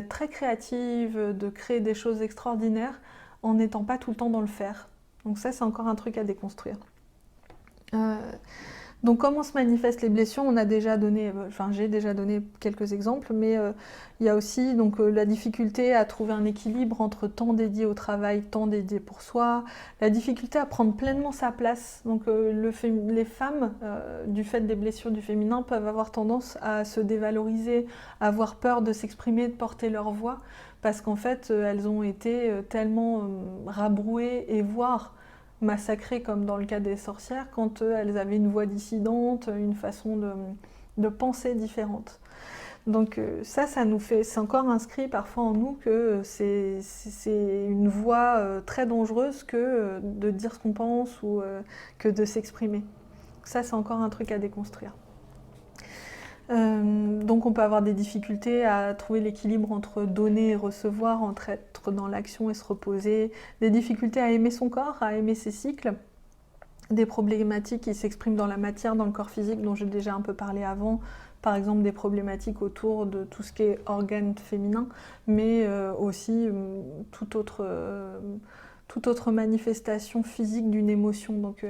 très créative, de créer des choses extraordinaires, en n'étant pas tout le temps dans le faire. Donc ça, c'est encore un truc à déconstruire. Donc comment se manifestent les blessures ? J'ai déjà donné quelques exemples, mais il y a aussi la difficulté à trouver un équilibre entre temps dédié au travail, temps dédié pour soi, la difficulté à prendre pleinement sa place. Donc les femmes, du fait des blessures du féminin, peuvent avoir tendance à se dévaloriser, à avoir peur de s'exprimer, de porter leur voix, parce qu'en fait, elles ont été tellement rabrouées et voire massacrées, comme dans le cas des sorcières, quand elles avaient une voix dissidente, une façon de penser différente. Donc ça nous fait, c'est encore inscrit parfois en nous que c'est une voie très dangereuse que de dire ce qu'on pense ou que de s'exprimer. Ça, c'est encore un truc à déconstruire. Donc on peut avoir des difficultés à trouver l'équilibre entre donner et recevoir, entre être dans l'action et se reposer, des difficultés à aimer son corps, à aimer ses cycles, des problématiques qui s'expriment dans la matière, dans le corps physique dont j'ai déjà un peu parlé avant, par exemple des problématiques autour de tout ce qui est organes féminins, mais aussi toute autre manifestation physique d'une émotion. Donc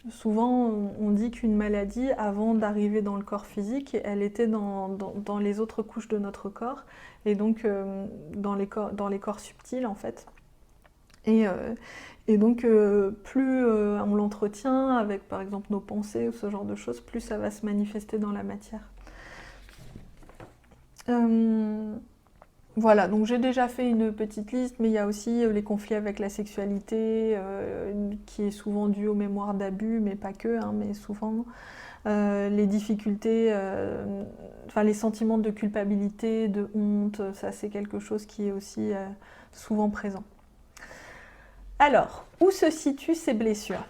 souvent on dit qu'une maladie, avant d'arriver dans le corps physique, elle était dans les autres couches de notre corps, et donc dans les corps subtils en fait. Et donc, plus on l'entretient avec, par exemple, nos pensées ou ce genre de choses, plus ça va se manifester dans la matière. Voilà, donc j'ai déjà fait une petite liste, mais il y a aussi les conflits avec la sexualité, qui est souvent dû aux mémoires d'abus, mais pas que, hein, mais souvent. Les difficultés, enfin les sentiments de culpabilité, de honte, ça c'est quelque chose qui est aussi souvent présent. Alors, où se situent ces blessures?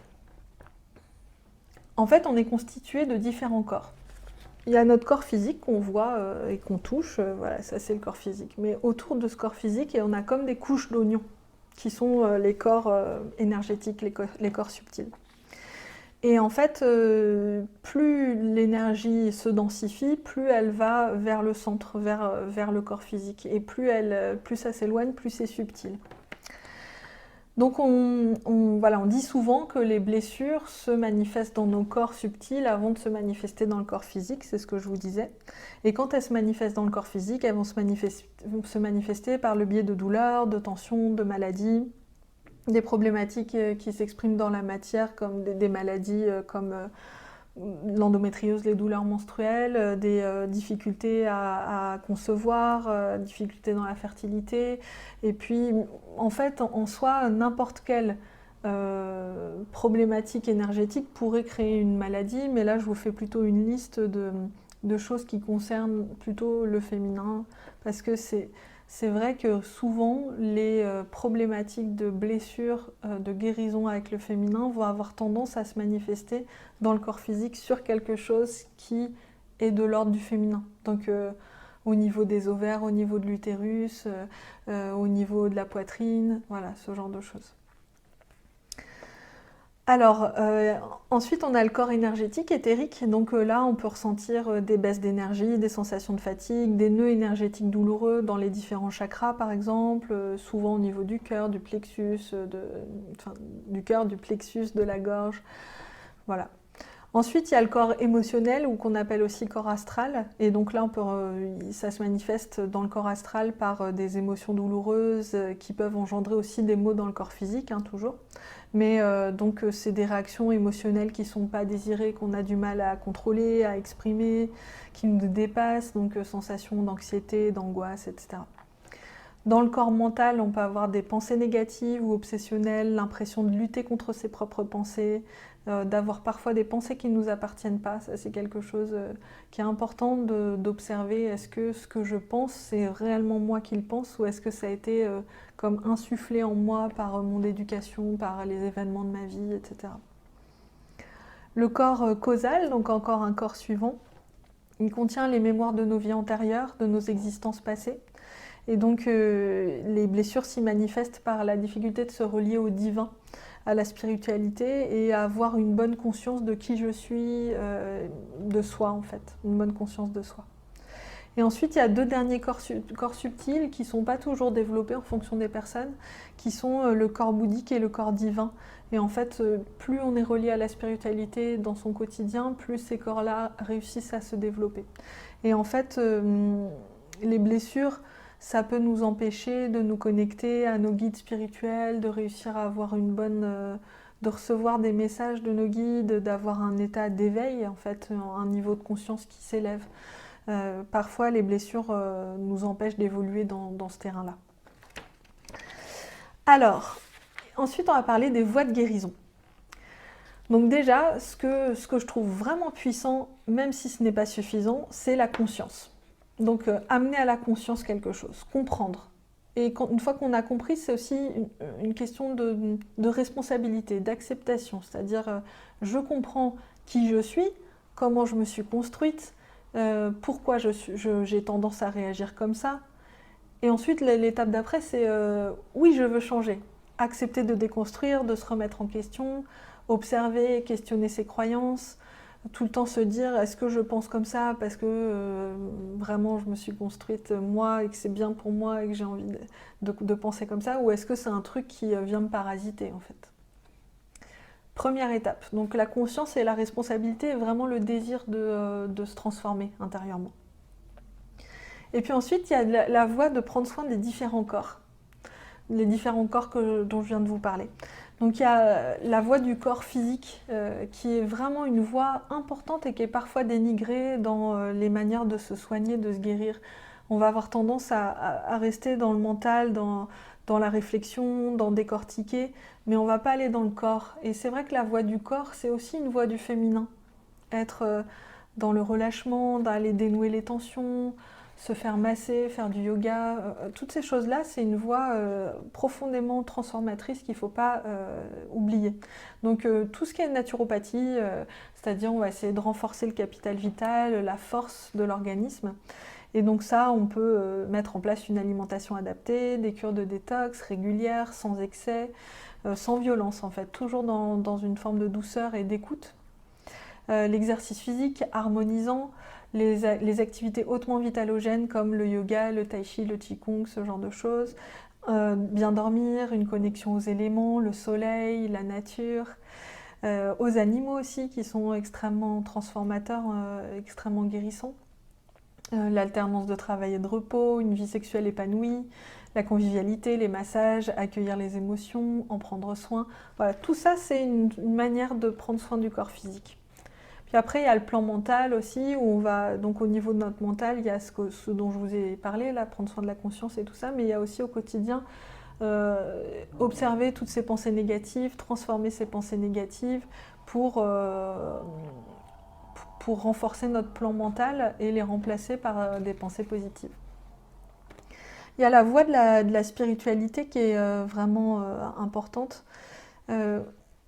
En fait, on est constitué de différents corps. Il y a notre corps physique qu'on voit et qu'on touche, voilà, ça c'est le corps physique. Mais autour de ce corps physique, on a comme des couches d'oignons, qui sont les corps énergétiques, les corps subtils. Et en fait, plus l'énergie se densifie, plus elle va vers le centre, vers le corps physique. Et plus ça s'éloigne, plus c'est subtil. Donc voilà, on dit souvent que les blessures se manifestent dans nos corps subtils avant de se manifester dans le corps physique, c'est ce que je vous disais. Et quand elles se manifestent dans le corps physique, elles vont se manifester par le biais de douleurs, de tensions, de maladies, des problématiques qui s'expriment dans la matière, comme des maladies comme l'endométriose, les douleurs menstruelles, des difficultés à concevoir, difficultés dans la fertilité. Et puis, en fait, en soi, n'importe quelle problématique énergétique pourrait créer une maladie, mais là, je vous fais plutôt une liste de choses qui concernent plutôt le féminin, parce que c'est vrai que souvent, les problématiques de blessures, de guérison avec le féminin vont avoir tendance à se manifester dans le corps physique sur quelque chose qui est de l'ordre du féminin. Donc au niveau des ovaires, au niveau de l'utérus, au niveau de la poitrine, voilà, ce genre de choses. Alors, ensuite, on a le corps énergétique, éthérique. Donc là, on peut ressentir des baisses d'énergie, des sensations de fatigue, des nœuds énergétiques douloureux dans les différents chakras, par exemple, souvent au niveau du cœur, du plexus, du plexus, de la gorge. Voilà. Ensuite, il y a le corps émotionnel, ou qu'on appelle aussi corps astral. Et donc là, ça se manifeste dans le corps astral par des émotions douloureuses qui peuvent engendrer aussi des maux dans le corps physique, hein, toujours. Mais donc c'est des réactions émotionnelles qui ne sont pas désirées, qu'on a du mal à contrôler, à exprimer, qui nous dépassent, donc sensations d'anxiété, d'angoisse, etc. Dans le corps mental, on peut avoir des pensées négatives ou obsessionnelles, l'impression de lutter contre ses propres pensées, d'avoir parfois des pensées qui ne nous appartiennent pas. Ça, c'est quelque chose qui est important d'observer. Est-ce que ce que je pense, c'est réellement moi qui le pense, ou est-ce que ça a été comme insufflé en moi par mon éducation, par les événements de ma vie, etc. Le corps causal, donc encore un corps suivant, il contient les mémoires de nos vies antérieures, de nos existences passées. Et donc les blessures s'y manifestent par la difficulté de se relier au divin, à la spiritualité, et à avoir une bonne conscience de qui je suis, de soi en fait, une bonne conscience de soi. Et ensuite, il y a deux derniers corps subtils qui ne sont pas toujours développés en fonction des personnes, qui sont le corps bouddhique et le corps divin. Et en fait, plus on est relié à la spiritualité dans son quotidien, plus ces corps-là réussissent à se développer. Et en fait, les blessures, ça peut nous empêcher de nous connecter à nos guides spirituels, de réussir à avoir de recevoir des messages de nos guides, d'avoir un état d'éveil, en fait, un niveau de conscience qui s'élève. Parfois, les blessures nous empêchent d'évoluer dans ce terrain-là. Alors, ensuite, on va parler des voies de guérison. Donc déjà, ce que je trouve vraiment puissant, même si ce n'est pas suffisant, c'est la conscience. Donc, amener à la conscience quelque chose, comprendre. Et une fois qu'on a compris, c'est aussi une question de responsabilité, d'acceptation. C'est-à-dire, je comprends qui je suis, comment je me suis construite, pourquoi j'ai tendance à réagir comme ça. Et ensuite, l'étape d'après, c'est oui, je veux changer. Accepter de déconstruire, de se remettre en question, observer, questionner ses croyances, tout le temps se dire est-ce que je pense comme ça parce que vraiment je me suis construite moi et que c'est bien pour moi et que j'ai envie de penser comme ça, ou est-ce que c'est un truc qui vient me parasiter en fait. Première étape, donc la conscience et la responsabilité est vraiment le désir de se transformer intérieurement. Et puis ensuite, il y a la voie de prendre soin des différents corps, les différents corps dont je viens de vous parler. Donc il y a la voie du corps physique qui est vraiment une voie importante et qui est parfois dénigrée dans les manières de se soigner, de se guérir. On va avoir tendance à rester dans le mental, dans la réflexion, dans décortiquer, mais on ne va pas aller dans le corps. Et c'est vrai que la voie du corps, c'est aussi une voie du féminin. Être dans le relâchement, d'aller dénouer les tensions, se faire masser, faire du yoga, toutes ces choses-là, c'est une voie profondément transformatrice qu'il ne faut pas oublier. Donc tout ce qui est naturopathie, c'est-à-dire on va essayer de renforcer le capital vital, la force de l'organisme. Et donc ça, on peut mettre en place une alimentation adaptée, des cures de détox régulières, sans excès, sans violence en fait, toujours dans une forme de douceur et d'écoute. L'exercice physique harmonisant, les activités hautement vitalogènes comme le yoga, le tai chi, le qigong, ce genre de choses. Bien dormir, une connexion aux éléments, le soleil, la nature. Aux animaux aussi qui sont extrêmement transformateurs, extrêmement guérissants. L'alternance de travail et de repos, une vie sexuelle épanouie, la convivialité, les massages, accueillir les émotions, en prendre soin. Voilà, tout ça c'est une manière de prendre soin du corps physique. Puis après, il y a le plan mental aussi, où on va, donc au niveau de notre mental, il y a ce dont je vous ai parlé, là, prendre soin de la conscience et tout ça, mais il y a aussi au quotidien observer toutes ces pensées négatives, transformer ces pensées négatives pour renforcer notre plan mental et les remplacer par des pensées positives. Il y a la voie de la spiritualité qui est vraiment importante.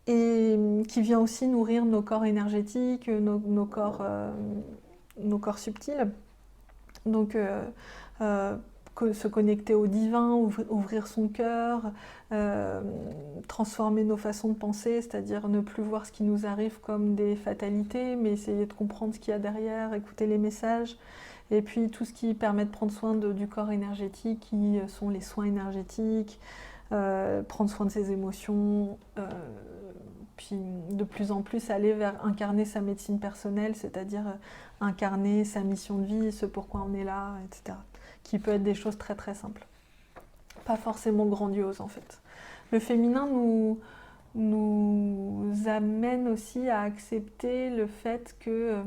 Et qui vient aussi nourrir nos corps énergétiques, nos corps subtils. Donc se connecter au divin, ouvrir son cœur, transformer nos façons de penser, c'est-à-dire ne plus voir ce qui nous arrive comme des fatalités, mais essayer de comprendre ce qu'il y a derrière, écouter les messages. Et puis tout ce qui permet de prendre soin du corps énergétique, qui sont les soins énergétiques, prendre soin de ses émotions, puis de plus en plus aller vers incarner sa médecine personnelle, c'est-à-dire incarner sa mission de vie, ce pourquoi on est là, etc. Qui peut être des choses très très simples. Pas forcément grandioses en fait. Le féminin nous amène aussi à accepter le fait que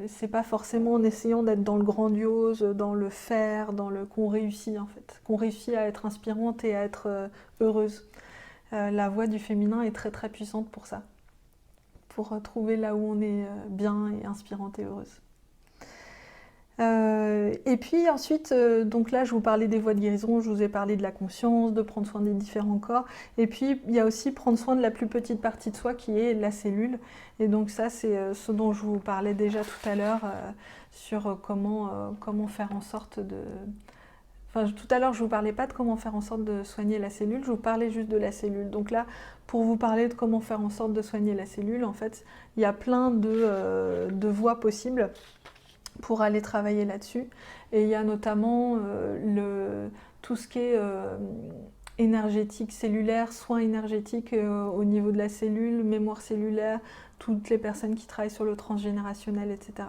c'est pas forcément en essayant d'être dans le grandiose, dans le faire, qu'on réussit en fait, qu'on réussit à être inspirante et à être heureuse. La voix du féminin est très très puissante pour ça, pour trouver là où on est bien et inspirante et heureuse. Et puis ensuite, donc là je vous parlais des voies de guérison, je vous ai parlé de la conscience, de prendre soin des différents corps, et puis il y a aussi prendre soin de la plus petite partie de soi qui est la cellule, et donc ça c'est ce dont je vous parlais déjà tout à l'heure sur comment faire en sorte de... Enfin, tout à l'heure je ne vous parlais pas de comment faire en sorte de soigner la cellule, je vous parlais juste de la cellule. Donc là, pour vous parler de comment faire en sorte de soigner la cellule, en fait, il y a plein de voies possibles pour aller travailler là-dessus. Et il y a notamment tout ce qui est énergétique cellulaire, soins énergétiques au niveau de la cellule, mémoire cellulaire, toutes les personnes qui travaillent sur le transgénérationnel, etc.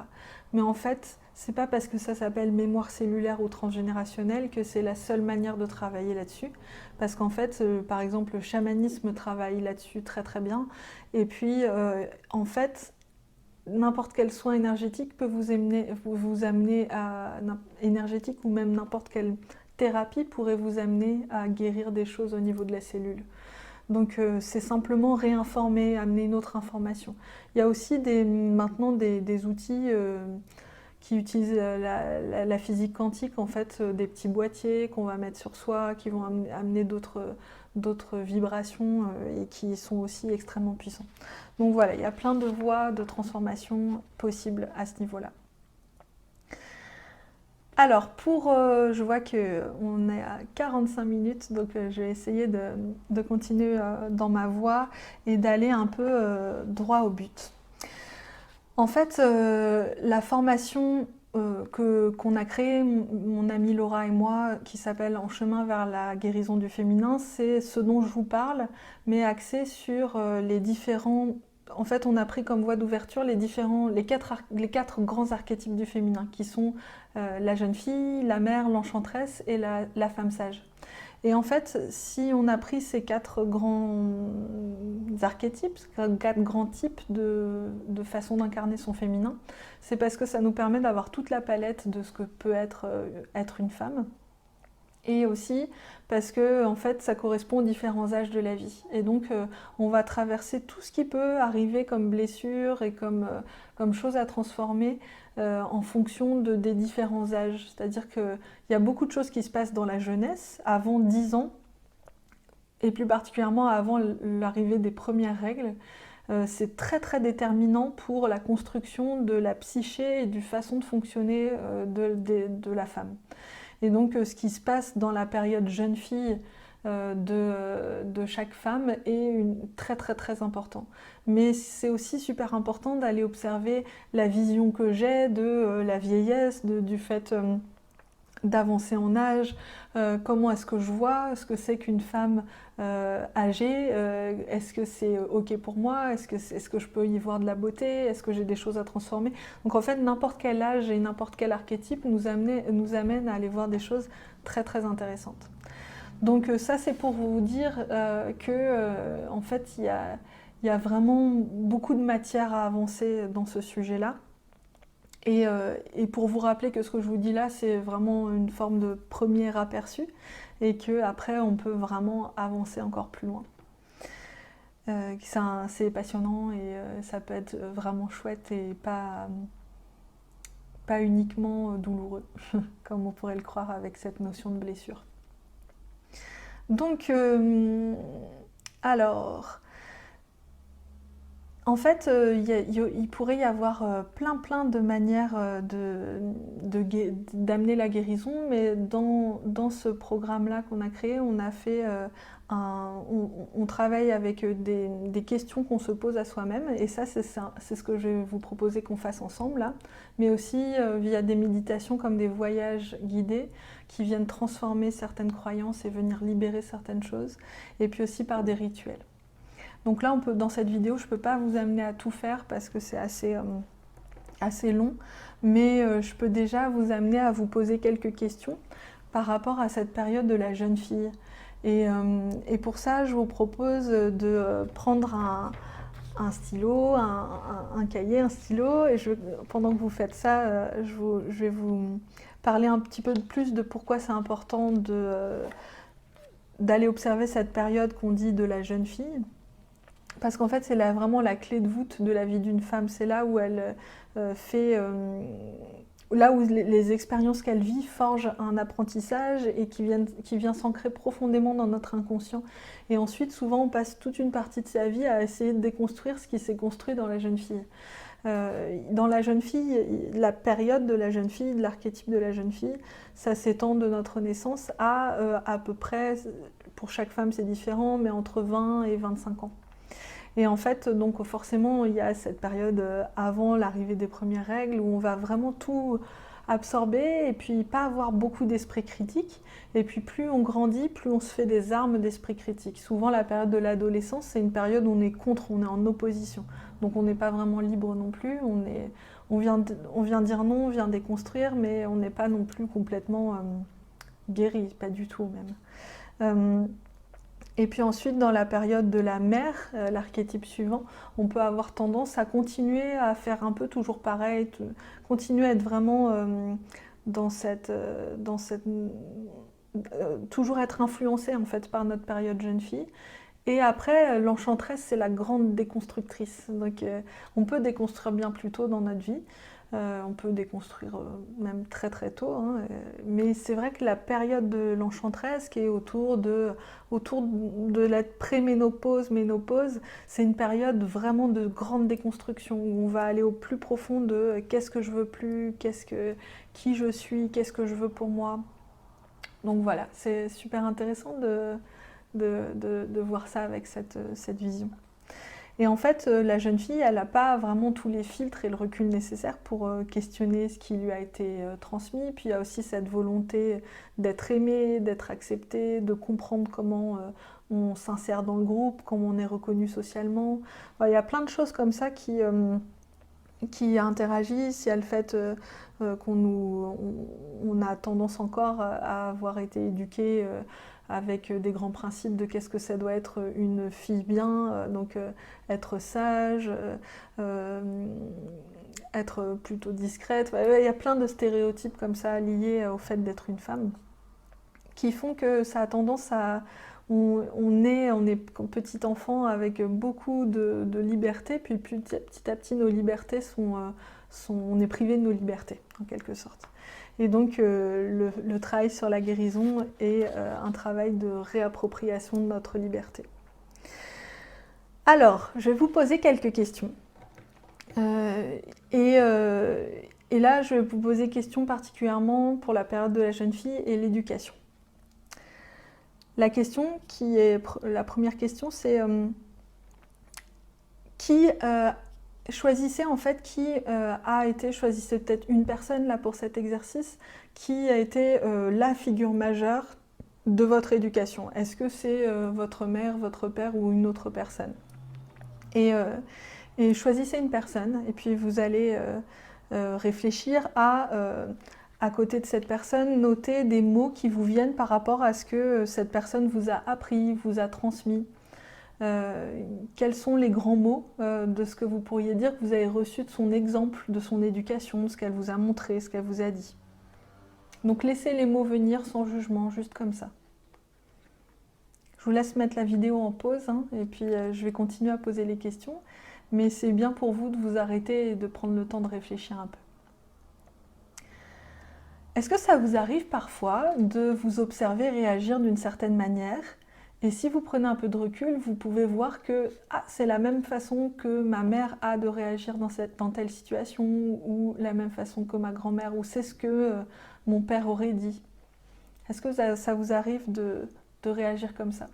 Mais en fait, c'est pas parce que ça s'appelle mémoire cellulaire ou transgénérationnel que c'est la seule manière de travailler là-dessus. Parce qu'en fait, par exemple, le chamanisme travaille là-dessus très très bien. Et puis, en fait, n'importe quel soin énergétique peut vous amener à énergétique, ou même n'importe quelle thérapie pourrait vous amener à guérir des choses au niveau de la cellule. Donc c'est simplement réinformer, amener une autre information. Il y a aussi maintenant des outils qui utilisent la physique quantique, en fait, des petits boîtiers qu'on va mettre sur soi, qui vont amener d'autres vibrations et qui sont aussi extrêmement puissants. Donc voilà, il y a plein de voies de transformation possibles à ce niveau-là. Alors, je vois qu'on est à 45 minutes, donc je vais essayer de continuer dans ma voie et d'aller un peu droit au but. En fait, la formation qu'on a créée, mon amie Laura et moi, qui s'appelle En chemin vers la guérison du féminin, c'est ce dont je vous parle, mais axé sur les différents... En fait, on a pris comme voie d'ouverture les quatre grands archétypes du féminin, qui sont la jeune fille, la mère, l'enchanteresse et la femme sage. Et en fait, si on a pris ces quatre grands archétypes, quatre grands types de façon d'incarner son féminin, c'est parce que ça nous permet d'avoir toute la palette de ce que peut être une femme. Et aussi parce que en fait, ça correspond aux différents âges de la vie. Et donc, on va traverser tout ce qui peut arriver comme blessure et comme chose à transformer en fonction des différents âges. C'est-à-dire qu'il y a beaucoup de choses qui se passent dans la jeunesse, avant 10 ans, et plus particulièrement avant l'arrivée des premières règles. C'est très très déterminant pour la construction de la psyché et du façon de fonctionner de la femme. Et donc ce qui se passe dans la période jeune fille de chaque femme est très très très important. Mais c'est aussi super important d'aller observer la vision que j'ai de la vieillesse, du fait d'avancer en âge, comment est-ce que je vois ce que c'est qu'une femme âgée, est-ce que c'est ok pour moi, est-ce que je peux y voir de la beauté, est-ce que j'ai des choses à transformer. Donc en fait, n'importe quel âge et n'importe quel archétype nous amène à aller voir des choses très très intéressantes. Donc ça, c'est pour vous dire que en fait, il y a vraiment beaucoup de matière à avancer dans ce sujet-là. Et pour vous rappeler que ce que je vous dis là, c'est vraiment une forme de premier aperçu et qu'après, on peut vraiment avancer encore plus loin. C'est passionnant et ça peut être vraiment chouette et pas uniquement douloureux, comme on pourrait le croire avec cette notion de blessure. Donc, alors... En fait, il pourrait y avoir plein de manières d'amener la guérison, mais dans ce programme-là qu'on a créé, on a fait on travaille avec des questions qu'on se pose à soi-même, et ça, c'est ce que je vais vous proposer qu'on fasse ensemble là, mais aussi via des méditations comme des voyages guidés qui viennent transformer certaines croyances et venir libérer certaines choses, et puis aussi par des rituels. Donc là, dans cette vidéo, je ne peux pas vous amener à tout faire parce que c'est assez long, mais je peux déjà vous amener à vous poser quelques questions par rapport à cette période de la jeune fille. Et pour ça, je vous propose de prendre un stylo, un cahier, un stylo, et pendant que vous faites ça, je vais vous parler un petit peu plus de pourquoi c'est important d'aller observer cette période qu'on dit de la jeune fille. Parce qu'en fait, c'est vraiment la clé de voûte de la vie d'une femme. C'est là où elle là où les expériences qu'elle vit forgent un apprentissage et qui vient s'ancrer profondément dans notre inconscient. Et ensuite, souvent, on passe toute une partie de sa vie à essayer de déconstruire ce qui s'est construit dans la jeune fille. Dans la jeune fille, la période de la jeune fille, de l'archétype de la jeune fille, ça s'étend de notre naissance à peu près, pour chaque femme c'est différent, mais entre 20 et 25 ans. Et en fait, donc forcément, il y a cette période avant l'arrivée des premières règles où on va vraiment tout absorber et puis pas avoir beaucoup d'esprit critique. Et puis plus on grandit, plus on se fait des armes d'esprit critique. Souvent, la période de l'adolescence, c'est une période où on est contre, on est en opposition. Donc on n'est pas vraiment libre non plus. On vient dire non, on vient déconstruire, mais on n'est pas non plus complètement guéri, pas du tout même. Et puis ensuite, dans la période de la mère, l'archétype suivant, on peut avoir tendance à continuer à faire un peu toujours pareil, continuer à être vraiment toujours être influencé en fait par notre période jeune fille. Et après, l'enchanteresse, c'est la grande déconstructrice. Donc on peut déconstruire bien plus tôt dans notre vie. On peut déconstruire même très très tôt, hein. Mais c'est vrai que la période de l'enchanteresse qui est autour de la préménopause, ménopause, c'est une période vraiment de grande déconstruction où on va aller au plus profond de qu'est-ce que je veux plus, qui je suis, qu'est-ce que je veux pour moi. Donc voilà, c'est super intéressant de voir ça avec cette vision. Et en fait, la jeune fille, elle n'a pas vraiment tous les filtres et le recul nécessaire pour questionner ce qui lui a été transmis. Puis il y a aussi cette volonté d'être aimée, d'être acceptée, de comprendre comment on s'insère dans le groupe, comment on est reconnu socialement. Enfin, il y a plein de choses comme ça qui interagissent. Il y a le fait on a tendance encore à avoir été éduqué avec des grands principes de qu'est-ce que ça doit être une fille bien, donc être sage, être plutôt discrète. Il y a plein de stéréotypes comme ça liés au fait d'être une femme qui font que ça a tendance à... On est petit enfant avec beaucoup de liberté, puis petit à petit nos libertés on est privé de nos libertés en quelque sorte. Et donc le travail sur la guérison est un travail de réappropriation de notre liberté. Alors, je vais vous poser quelques questions. Et là, je vais vous poser des questions particulièrement pour la période de la jeune fille et l'éducation. La première question, c'est choisissez peut-être une personne là pour cet exercice qui a été la figure majeure de votre éducation. Est-ce que c'est votre mère, votre père ou une autre personne ? Et choisissez une personne et puis vous allez réfléchir à côté de cette personne, noter des mots qui vous viennent par rapport à ce que cette personne vous a appris, vous a transmis. Quels sont les grands mots de ce que vous pourriez dire que vous avez reçu de son exemple, de son éducation, de ce qu'elle vous a montré, ce qu'elle vous a dit. Donc laissez les mots venir sans jugement, juste comme ça. Je vous laisse mettre la vidéo en pause et puis je vais continuer à poser les questions. Mais c'est bien pour vous de vous arrêter et de prendre le temps de réfléchir un peu. Est-ce que ça vous arrive parfois de vous observer réagir d'une certaine manière ? Et si vous prenez un peu de recul, vous pouvez voir que c'est la même façon que ma mère a de réagir dans telle situation, ou la même façon que ma grand-mère, ou c'est ce que mon père aurait dit. Est-ce que ça vous arrive de réagir comme ça ?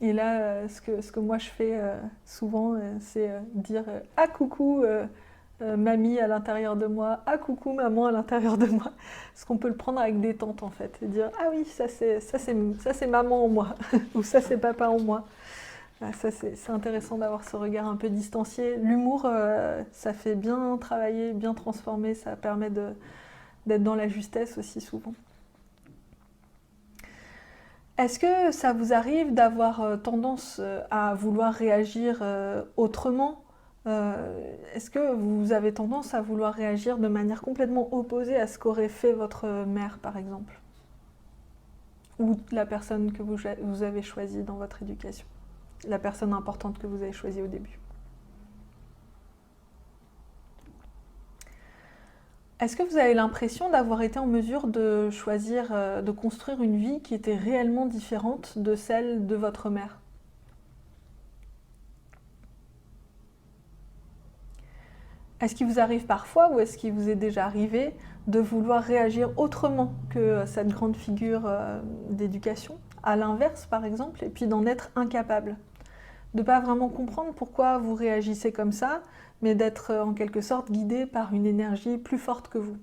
Et là, ce que moi je fais souvent, c'est dire « Ah coucou mamie à l'intérieur de moi, ah coucou maman à l'intérieur de moi ». Parce qu'on peut le prendre avec détente en fait, et dire « Ah oui, ça c'est maman en moi » ou « Ça c'est papa en moi ». Ça c'est intéressant d'avoir ce regard un peu distancié. L'humour, ça fait bien travailler, bien transformer, ça permet d'être dans la justesse aussi souvent. Est-ce que ça vous arrive d'avoir tendance à vouloir réagir autrement ? Est-ce que vous avez tendance à vouloir réagir de manière complètement opposée à ce qu'aurait fait votre mère, par exemple ? Ou la personne que vous avez choisie dans votre éducation ? La personne importante que vous avez choisie au début ? Est-ce que vous avez l'impression d'avoir été en mesure de choisir, de construire une vie qui était réellement différente de celle de votre mère ? Est-ce qu'il vous arrive parfois, ou est-ce qu'il vous est déjà arrivé, de vouloir réagir autrement que cette grande figure d'éducation, à l'inverse par exemple, et puis d'en être incapable ? De ne pas vraiment comprendre pourquoi vous réagissez comme ça, mais d'être en quelque sorte guidé par une énergie plus forte que vous.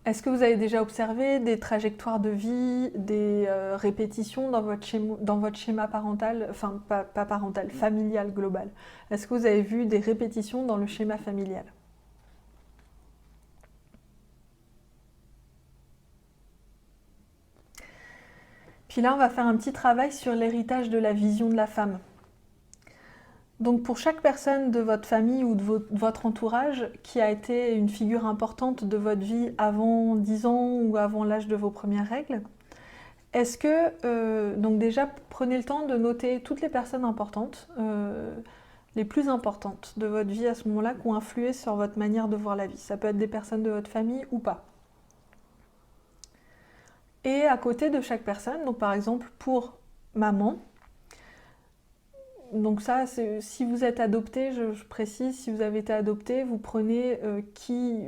Est-ce que vous avez déjà observé des trajectoires de vie, des répétitions dans votre schéma parental, enfin pas parental, familial global? Est-ce que vous avez vu des répétitions dans le schéma familial? Puis là, on va faire un petit travail sur l'héritage de la vision de la femme. Donc pour chaque personne de votre famille ou de votre entourage qui a été une figure importante de votre vie avant 10 ans ou avant l'âge de vos premières règles, est-ce que, donc déjà, prenez le temps de noter toutes les personnes importantes, les plus importantes de votre vie à ce moment-là, qui ont influé sur votre manière de voir la vie. Ça peut être des personnes de votre famille ou pas. Et à côté de chaque personne, donc par exemple pour maman, Donc ça, si vous êtes adopté, je précise, si vous avez été adopté, vous prenez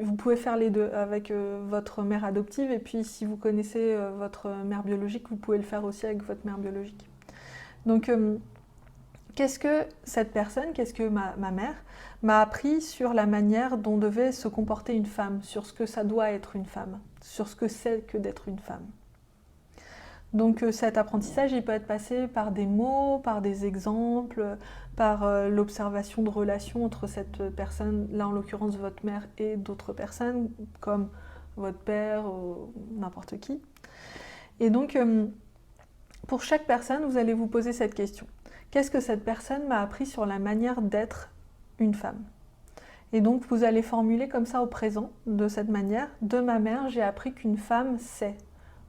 vous pouvez faire les deux avec votre mère adoptive, et puis si vous connaissez votre mère biologique, vous pouvez le faire aussi avec votre mère biologique. Donc qu'est-ce que cette personne, qu'est-ce que ma mère m'a appris sur la manière dont devait se comporter une femme, sur ce que ça doit être une femme, sur ce que c'est que d'être une femme. Donc cet apprentissage, il peut être passé par des mots, par des exemples, par l'observation de relations entre cette personne, là en l'occurrence votre mère, et d'autres personnes, comme votre père ou n'importe qui. Et donc, pour chaque personne, vous allez vous poser cette question. Qu'est-ce que cette personne m'a appris sur la manière d'être une femme ? Et donc, vous allez formuler comme ça au présent, de cette manière. De ma mère, j'ai appris qu'une femme sait,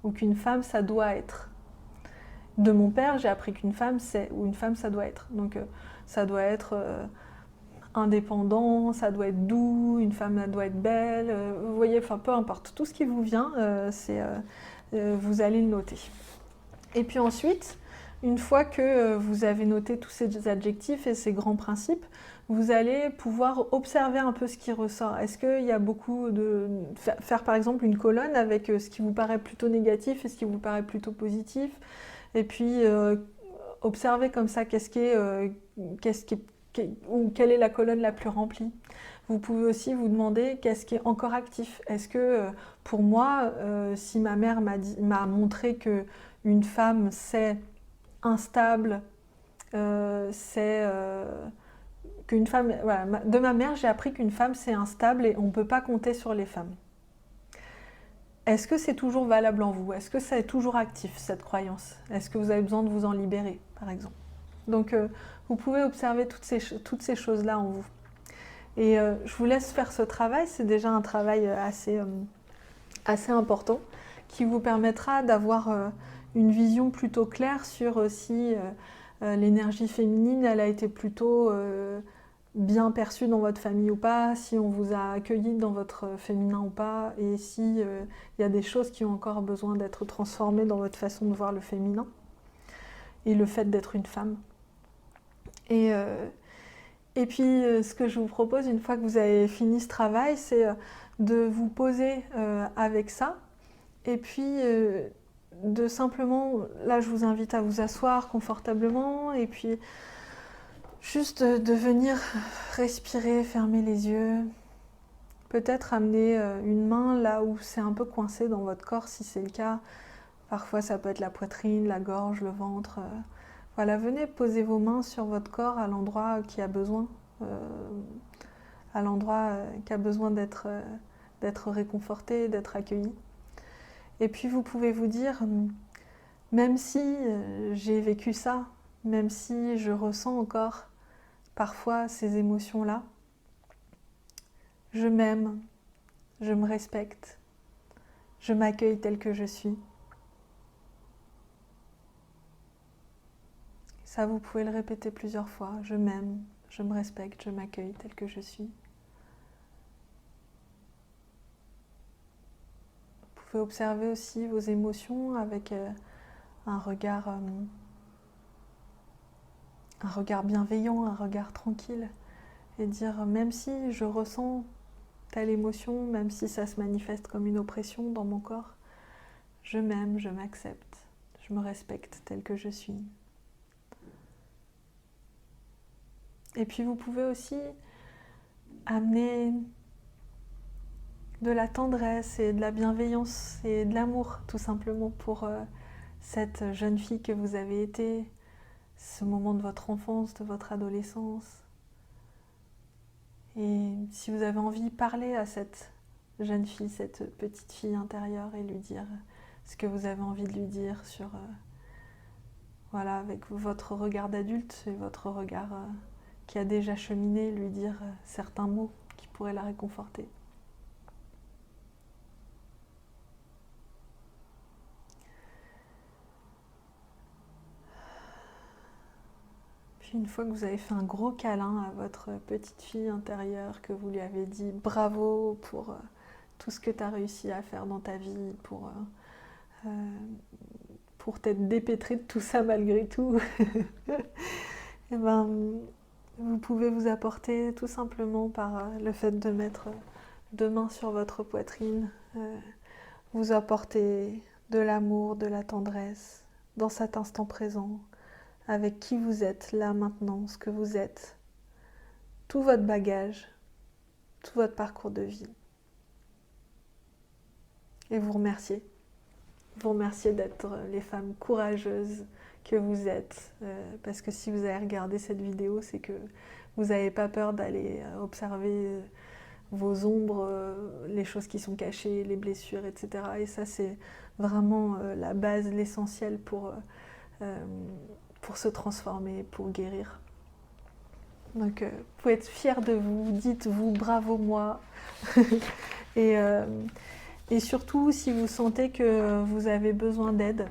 ou qu'une femme, ça doit être. De mon père, j'ai appris qu'une femme sait, ou une femme, ça doit être. Donc, ça doit être indépendant, ça doit être doux, une femme, elle doit être belle. Vous voyez, enfin, peu importe. Tout ce qui vous vient, vous allez le noter. Et puis ensuite, une fois que vous avez noté tous ces adjectifs et ces grands principes, vous allez pouvoir observer un peu ce qui ressort. Est-ce qu'il y a beaucoup de... Faire par exemple une colonne avec ce qui vous paraît plutôt négatif et ce qui vous paraît plutôt positif. Et puis observer comme ça ou quelle est la colonne la plus remplie. Vous pouvez aussi vous demander qu'est-ce qui est encore actif. Est-ce que pour moi, si ma mère m'a montré que une femme c'est instable, qu'une femme, voilà, de ma mère j'ai appris qu'une femme c'est instable et on ne peut pas compter sur les femmes. Est-ce que c'est toujours valable en vous? Est-ce que ça est toujours actif cette croyance? Est-ce que vous avez besoin de vous en libérer par exemple? Donc vous pouvez observer toutes ces choses-là en vous. Et je vous laisse faire ce travail, c'est déjà un travail assez important qui vous permettra d'avoir une vision plutôt claire sur si l'énergie féminine elle a été plutôt bien perçue dans votre famille ou pas, si on vous a accueilli dans votre féminin ou pas, et si y a des choses qui ont encore besoin d'être transformées dans votre façon de voir le féminin et le fait d'être une femme. Et puis, ce que je vous propose, une fois que vous avez fini ce travail, c'est de vous poser avec ça. Et puis, de simplement, là, je vous invite à vous asseoir confortablement. Et puis, juste de venir respirer, fermer les yeux. Peut-être amener une main là où c'est un peu coincé dans votre corps, si c'est le cas. Parfois, ça peut être la poitrine, la gorge, le ventre. Voilà, venez poser vos mains sur votre corps à l'endroit qui a besoin, d'être réconforté, d'être accueilli. Et puis vous pouvez vous dire, même si j'ai vécu ça, même si je ressens encore parfois ces émotions-là, je m'aime, je me respecte, je m'accueille telle que je suis. Ça, vous pouvez le répéter plusieurs fois. Je m'aime, je me respecte, je m'accueille tel que je suis. Vous pouvez observer aussi vos émotions avec un regard bienveillant, un regard tranquille. Et dire, même si je ressens telle émotion, même si ça se manifeste comme une oppression dans mon corps, je m'aime, je m'accepte, je me respecte tel que je suis. Et puis vous pouvez aussi amener de la tendresse et de la bienveillance et de l'amour tout simplement pour cette jeune fille que vous avez été, ce moment de votre enfance, de votre adolescence. Et si vous avez envie, parler à cette jeune fille, cette petite fille intérieure et lui dire ce que vous avez envie de lui dire sur, voilà, avec votre regard d'adulte et votre regard qui a déjà cheminé, lui dire certains mots qui pourraient la réconforter. Puis une fois que vous avez fait un gros câlin à votre petite fille intérieure, que vous lui avez dit bravo pour tout ce que tu as réussi à faire dans ta vie, pour t'être dépêtrée de tout ça malgré tout, Eh ben, vous pouvez vous apporter tout simplement par le fait de mettre deux mains sur votre poitrine, vous apporter de l'amour, de la tendresse dans cet instant présent, avec qui vous êtes là maintenant, ce que vous êtes, tout votre bagage, tout votre parcours de vie. Et vous remercier. Vous remercier d'être les femmes courageuses que vous êtes. Parce que si vous avez regardé cette vidéo, c'est que vous n'avez pas peur d'aller observer vos ombres, les choses qui sont cachées, les blessures, etc. Et ça, c'est vraiment la base, l'essentiel pour se transformer, pour guérir. Donc, vous pouvez être fiers de vous, dites-vous bravo moi. Et surtout, si vous sentez que vous avez besoin d'aide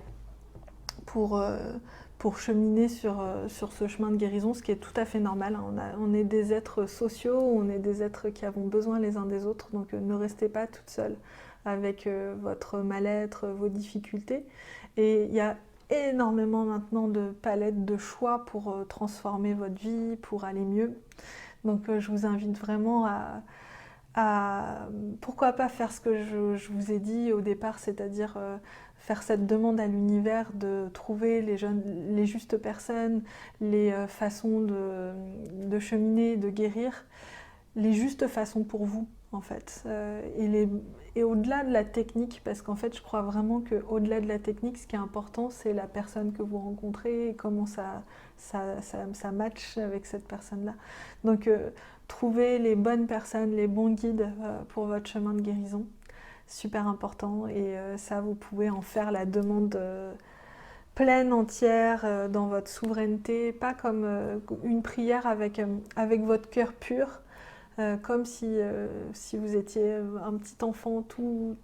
pour cheminer sur ce chemin de guérison, ce qui est tout à fait normal. On est des êtres sociaux, on est des êtres qui avons besoin les uns des autres, donc ne restez pas toute seule avec votre mal-être, vos difficultés. Et il y a énormément maintenant de palettes de choix pour transformer votre vie, pour aller mieux. Donc je vous invite vraiment à pourquoi pas faire ce que je vous ai dit au départ, c'est-à-dire faire cette demande à l'univers de trouver les justes personnes, les façons de cheminer, de guérir, les justes façons pour vous en fait. Et au-delà de la technique, parce qu'en fait je crois vraiment qu'au-delà de la technique, ce qui est important c'est la personne que vous rencontrez et comment ça match avec cette personne-là. Donc trouver les bonnes personnes, les bons guides pour votre chemin de guérison, super important. Et ça, vous pouvez en faire la demande pleine, entière, dans votre souveraineté, pas comme une prière avec votre cœur pur, comme si vous étiez un petit enfant tout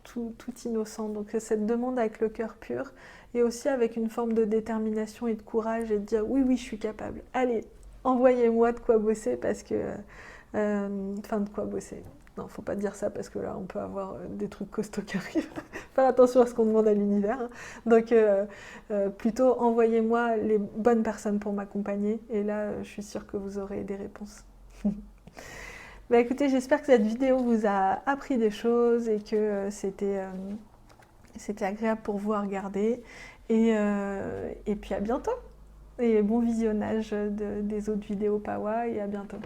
innocent. Donc cette demande avec le cœur pur et aussi avec une forme de détermination et de courage et de dire oui, je suis capable. Allez, envoyez-moi de quoi bosser parce que... Enfin, de quoi bosser. Non, faut pas dire ça parce que là, on peut avoir des trucs costauds qui arrivent. Faire attention à ce qu'on demande à l'univers. Hein. Donc, plutôt, envoyez-moi les bonnes personnes pour m'accompagner. Et là, je suis sûre que vous aurez des réponses. Bah, écoutez, j'espère que cette vidéo vous a appris des choses et que c'était agréable pour vous à regarder. Et puis à bientôt. Et bon visionnage des autres vidéos Pawa et à bientôt.